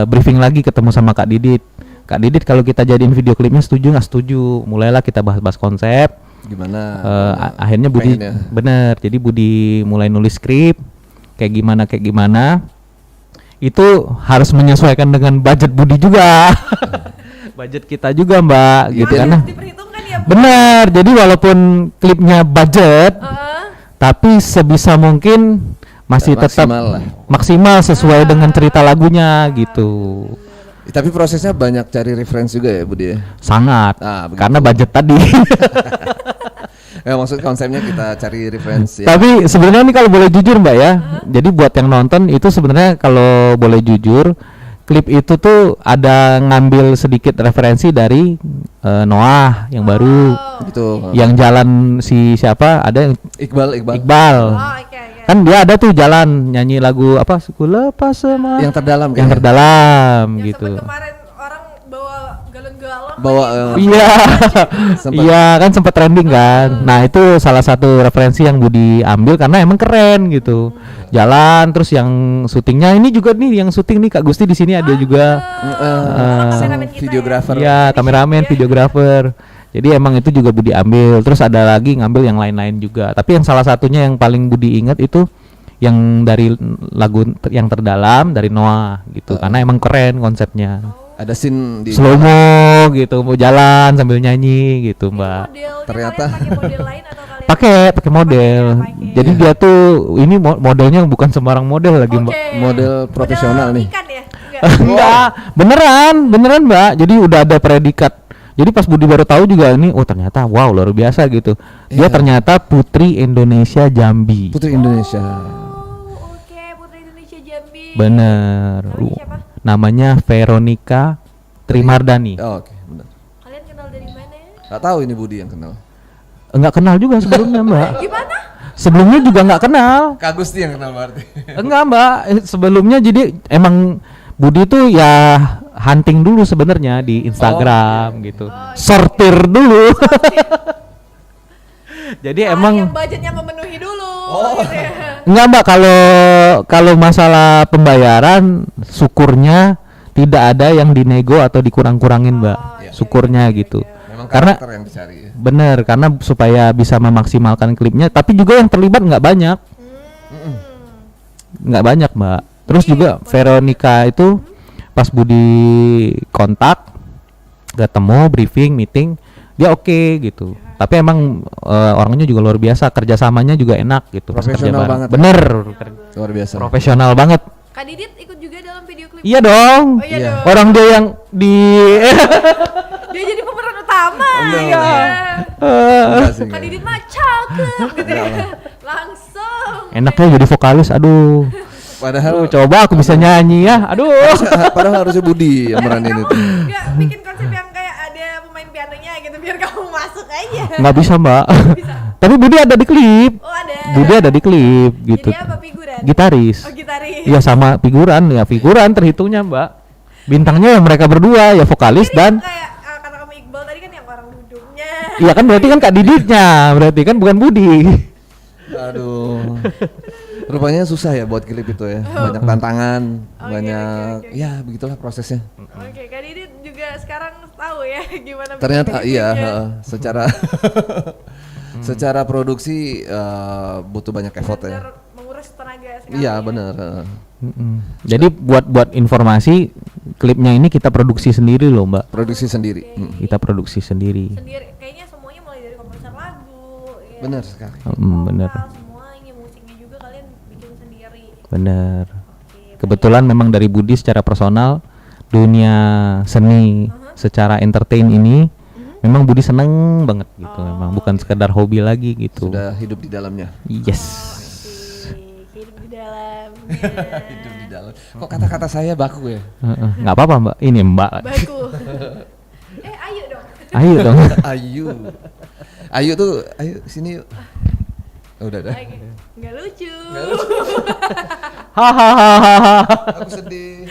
briefing lagi ketemu sama Kak Didit. Kak Didit kalau kita jadiin video klipnya setuju nggak setuju? Mulailah kita bahas-bahas konsep. Gimana? Akhirnya Budi pengennya. bener. Jadi Budi mulai nulis skrip kayak gimana. Itu harus menyesuaikan dengan budget Budi juga. Budget kita juga Mbak gitu karena bener. Jadi walaupun klipnya budget tapi sebisa mungkin masih tetap Maksimal lah. maksimal sesuai dengan cerita lagunya gitu. Tapi prosesnya banyak cari referensi juga ya Budi ya? Sangat. Begitu. Karena budget tadi. Ya maksud konsepnya kita cari referensi ya. Tapi sebenarnya nih kalau boleh jujur Mbak ya. Jadi buat yang nonton itu sebenarnya kalau boleh jujur klip itu tuh ada ngambil sedikit referensi dari Noah yang baru. Gitu. Yang jalan si siapa? Ada yang Iqbal. Kan dia ada tuh jalan nyanyi lagu apa? Ku lepas semua. Yang terdalam Yang terdalam gitu. Kemarin orang bawa galon-galon. Iya. Sempat. Iya kan sempat trending kan. Nah, itu salah satu referensi yang Budi ambil karena emang keren gitu. Jalan terus yang syutingnya ini juga nih yang syuting nih Kak Gusti di sini ada juga videografer. Iya, kameramen, videografer. Jadi emang itu juga Budi ambil. Terus ada lagi ngambil yang lain-lain juga. Tapi yang salah satunya yang paling Budi ingat itu yang dari lagu yang terdalam dari Noah gitu. Karena emang keren konsepnya. Ada scene di slow mo gitu, mau jalan sambil nyanyi gitu, Mbak. Ternyata pakai model. Jadi dia tuh ini modelnya bukan sembarang model lagi, Mbak. Model profesional nih. Enggak, beneran Mbak. Jadi udah ada predikat. Jadi pas Budi baru tahu juga ini, oh ternyata wow luar biasa gitu. Dia ternyata Putri Indonesia Jambi. Putri Indonesia. Putri Indonesia Jambi. Bener. Namanya Veronica Trimardani. Oke, benar. Kalian kenal dari mana? Gak tahu ini Budi yang kenal. Enggak kenal juga sebelumnya, Mbak. Gimana? Sebelumnya juga enggak kenal. Kak Gusti yang kenal berarti. Enggak, Mbak. Sebelumnya jadi emang Budi tuh ya hunting dulu sebenarnya di Instagram gitu. Sortir dulu. Jadi emang yang budgetnya memenuhi dulu. Gitu ya. enggak, Mbak, kalau masalah pembayaran syukurnya tidak ada yang dinego atau dikurang-kurangin, Mbak. Syukurnya gitu. Memang Karena karakter yang dicari ya. bener, karena supaya bisa memaksimalkan klipnya, tapi juga yang terlibat nggak banyak. Nggak banyak, Mbak. Terus juga Veronica itu pas Budi kontak, ketemu, briefing, meeting, dia oke gitu. Tapi emang orangnya juga luar biasa, kerjasamanya juga enak gitu. pas kerja Profesional bareng. banget. Bener, Luar biasa. profesional banget. Kak Didit ikut juga dalam video klip. Iya dong. Oh, iya dong. Orang dia yang di Dia jadi pemeran utama. Enggak, Iya. Enggak sih, Kak enggak. Didit mah cakep gitu ya. Langsung. enaknya jadi vokalis, aduh. Padahal Coba aku bisa nyanyi ya, aduh. padahal harusnya Budi yang meranin itu. Enggak bikin konsep yang kayak ada pemain pianonya gitu biar kamu masuk aja. Nggak bisa, Mbak. Tapi Budi ada di klip. Oh, ada. Budi ada di klip gitu. Jadi apa, figuran? Gitaris. Oh, gitaris. Iya, sama figuran ya, figuran terhitungnya, Mbak. Bintangnya yang mereka berdua ya, vokalis dan Kayak kata kamu Iqbal tadi kan yang orang duduknya. iya kan berarti kan Kak Diditnya, berarti kan bukan Budi. Aduh. Rupanya susah ya buat klip itu ya. Banyak tantangan, banyak ya begitulah prosesnya. Oke, Kak Didit juga sekarang tahu ya gimana Ternyata bikin iya, klipnya. secara secara produksi butuh banyak effort ya. Bener menguras tenaga sekali. Iya, benar. Jadi buat informasi, klipnya ini kita produksi sendiri loh, Mbak. Produksi sendiri. Kita produksi sendiri. Sendiri kayaknya semuanya mulai dari komposer lagu ya. Benar sekali. Bener. Semuanya musiknya juga kalian bikin sendiri. Bener. Kebetulan memang dari Budi secara personal dunia seni secara entertain ini memang Budi seneng banget gitu. Memang bukan sekedar hobi lagi gitu. Sudah hidup di dalamnya. Yes. Hidup di dalamnya. Hidup di dalam. Kok kata-kata saya baku ya? Nggak apa-apa mbak, ini mbak. Baku. Ayo dong. Ayo dong. Ayu. Ayu tuh, ayo sini yuk. Udah dah. Oke. Nggak lucu. Hahaha. Aku sedih.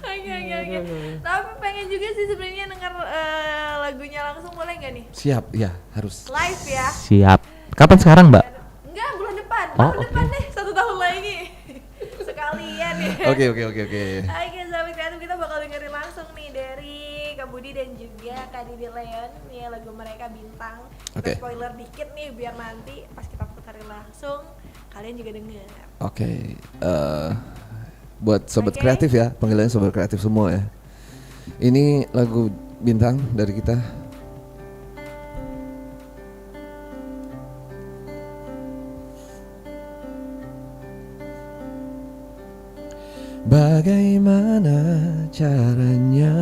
Oke. Tapi pengen juga sih sebenarnya denger lagunya langsung, boleh nggak nih? Siap, ya harus. Live ya? Siap. Kapan sekarang mbak? Enggak, bulan depan. Oh, Tahun depan deh, 1 tahun lagi. Sekalian ya. Oke. Oke, sahabat kreatif, kita bakal dengerin langsung nih dari Kak Budi dan juga Kak Didi Leon ya, lagu mereka Bintang. Kita spoiler dikit nih biar nanti pas kita putarin langsung kalian juga denger. Oke. Buat sobat kreatif ya, panggilannya sobat kreatif semua ya. Ini lagu Bintang dari kita. Bagaimana caranya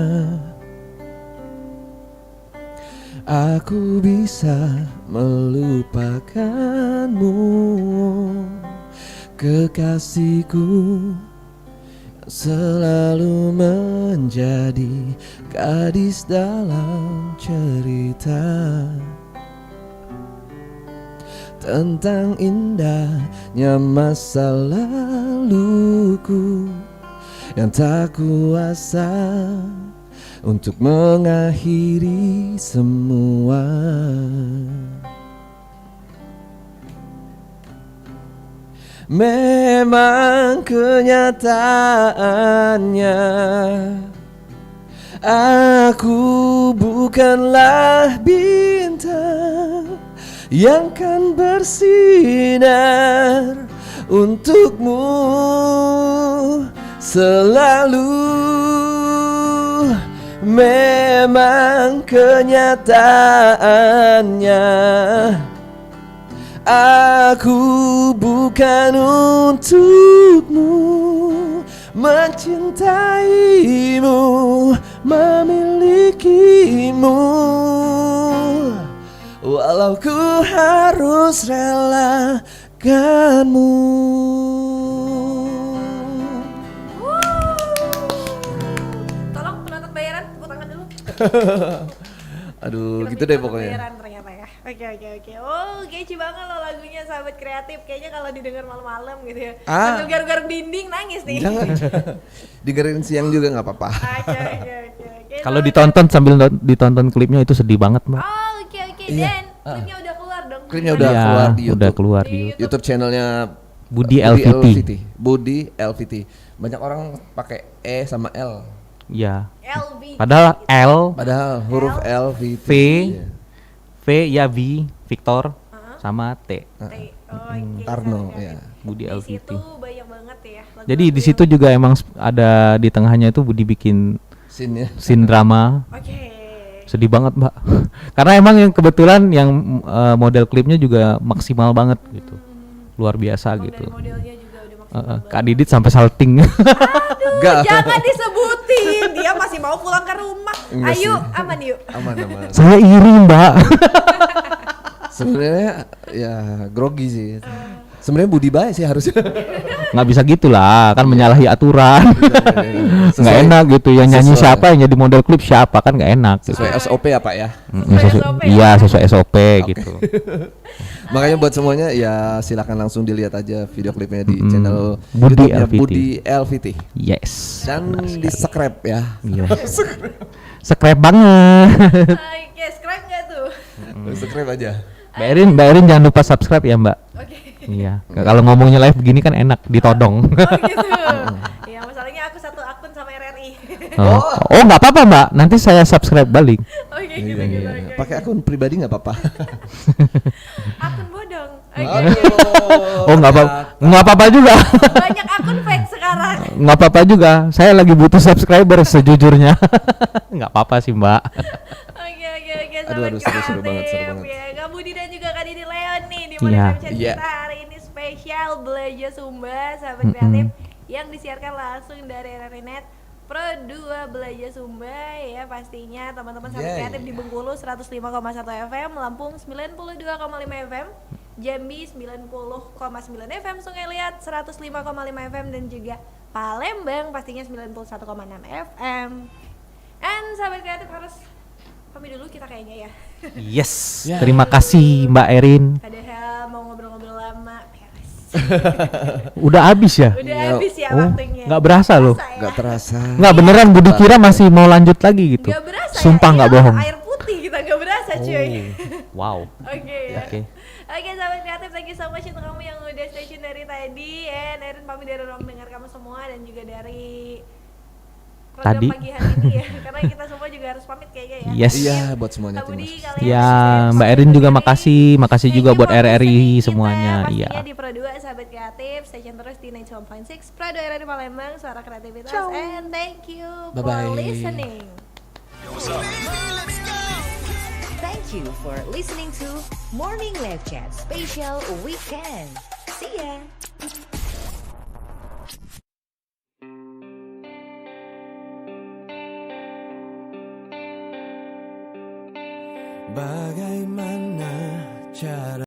aku bisa melupakanmu, kekasihku, selalu menjadi gadis dalam cerita, tentang indahnya masa laluku yang tak kuasa untuk mengakhiri semua. Memang kenyataannya aku bukanlah bintang yang kan bersinar untukmu selalu. Memang kenyataannya aku bukan untukmu, mencintaimu, memilikimu, walau ku harus relakanmu. Tolong penonton bayaran, tepuk tangan dulu. Aduh, Kita gitu deh bikin pokoknya. bayaran ternyata ya. Oke. Oh, kece banget loh lagunya sahabat kreatif. Kayaknya kalau didengar malam-malam gitu ya. Sambil garuk-garuk dinding nangis nih. Jangan. Dengerin siang juga nggak apa-apa. Oke. Kalau ditonton sambil ditonton klipnya itu sedih banget mbak. Oh, oke. Iya. Dan klipnya udah keluar dong. Klipnya udah Iya, keluar di YouTube. udah keluar di YouTube. YouTube channelnya Budi LVT. Budi LVT. Banyak orang pakai E sama L. Ya. LV. Padahal L, Padahal huruf LVT. V, V ya V, Victor, sama T. Oke, Tarno sahabat ya. kreatif. Budi Di LVT. situ banyak banget ya. Jadi di situ juga emang ada di tengahnya itu Budi bikin Scene ya. scene drama. Oke. Sedih banget mbak. Karena emang yang kebetulan yang model klipnya juga maksimal banget gitu, luar biasa gitu. Modelnya juga udah maksimal. Kak Didit sampai salting. Aduh, jangan disebutin. Dia masih mau pulang ke rumah. Enggak Ayo, sih. aman yuk. Aman. Saya iri mbak. Sebenarnya ya grogi sih. Sebenarnya Budi baik sih harusnya. Nggak bisa gitulah, kan menyalahi aturan. Nggak enak gitu. Yang nyanyi sesuai. siapa, yang jadi model klip siapa, kan nggak enak. Sesuai SOP ya Pak ya. Iya sesuai SOP gitu. Makanya buat semuanya ya silakan langsung dilihat aja video klipnya di channel Budi YouTube-nya LVT. Budi LVT. Yes. Dan di subscribe ya. Iya. Subscribe banget. Oke, subscribe nggak tuh? Subscribe aja. Mbak Erin jangan lupa subscribe ya mbak. Oke. Iya. Kalau ngomongnya live begini kan enak, ditodong. Oh gitu. Ya masalahnya aku satu akun sama RRI. Oh nggak apa-apa mbak. Nanti saya subscribe balik. Oke, Iya, gitu. iya. Pakai akun pribadi nggak apa-apa. Akun bodong. Oh nggak apa-apa juga. Banyak akun fake sekarang. Nggak apa-apa juga. Saya lagi butuh subscriber sejujurnya. Nggak apa-apa sih mbak. Oke, Aduh, seru banget. Ya, Kak Budi dan juga Kak Didi Leon nih di Iya. Modern Chat kita hari ini spesial Belajar Sumba sahabat kreatif yang disiarkan langsung dari RRI.net Pro 2 Belajar Sumba ya, pastinya teman-teman sahabat kreatif di Bengkulu 105,1 FM, Lampung 92,5 FM, Jambi 90,9 FM, Sungai Liat 105,5 FM, dan juga Palembang pastinya 91,6 FM. And sahabat kreatif harus pamit dulu kita kayaknya ya. Yes, terima kasih Mbak Erin. Padahal mau ngobrol-ngobrol lama, beres. Udah habis ya? Udah habis ya waktunya. Nggak berasa loh. Ya? Nggak terasa. Nggak beneran, Budi kira masih mau lanjut lagi gitu. Nggak berasa. Sumpah ya? nggak bohong. Air putih kita nggak berasa cuy. Wow. Oke ya. Oke. Oke sahabat kreatif, thank you so much untuk kamu yang udah station dari tadi. And Erin pamit dari ruang dengar kamu semua dan juga dari program Tadi. pagi hari ini ya. Karena kita semua juga harus pamit kayaknya ya. Yes. Iya, buat semuanya. Kak Budi, Timas. kalian Ya, sukses Mbak sampai Erin juga hari. makasih Thank juga you buat for RRI listening kita. semuanya. Iya. Pastinya di Pro 2 sahabat kreatif, station terus di 91.6 Pro 2 RRI Palembang, suara kreativitas. And thank you Bye-bye. for listening. Thank you for listening to Morning Live Chat Special Weekend. See ya. Bagaimana cara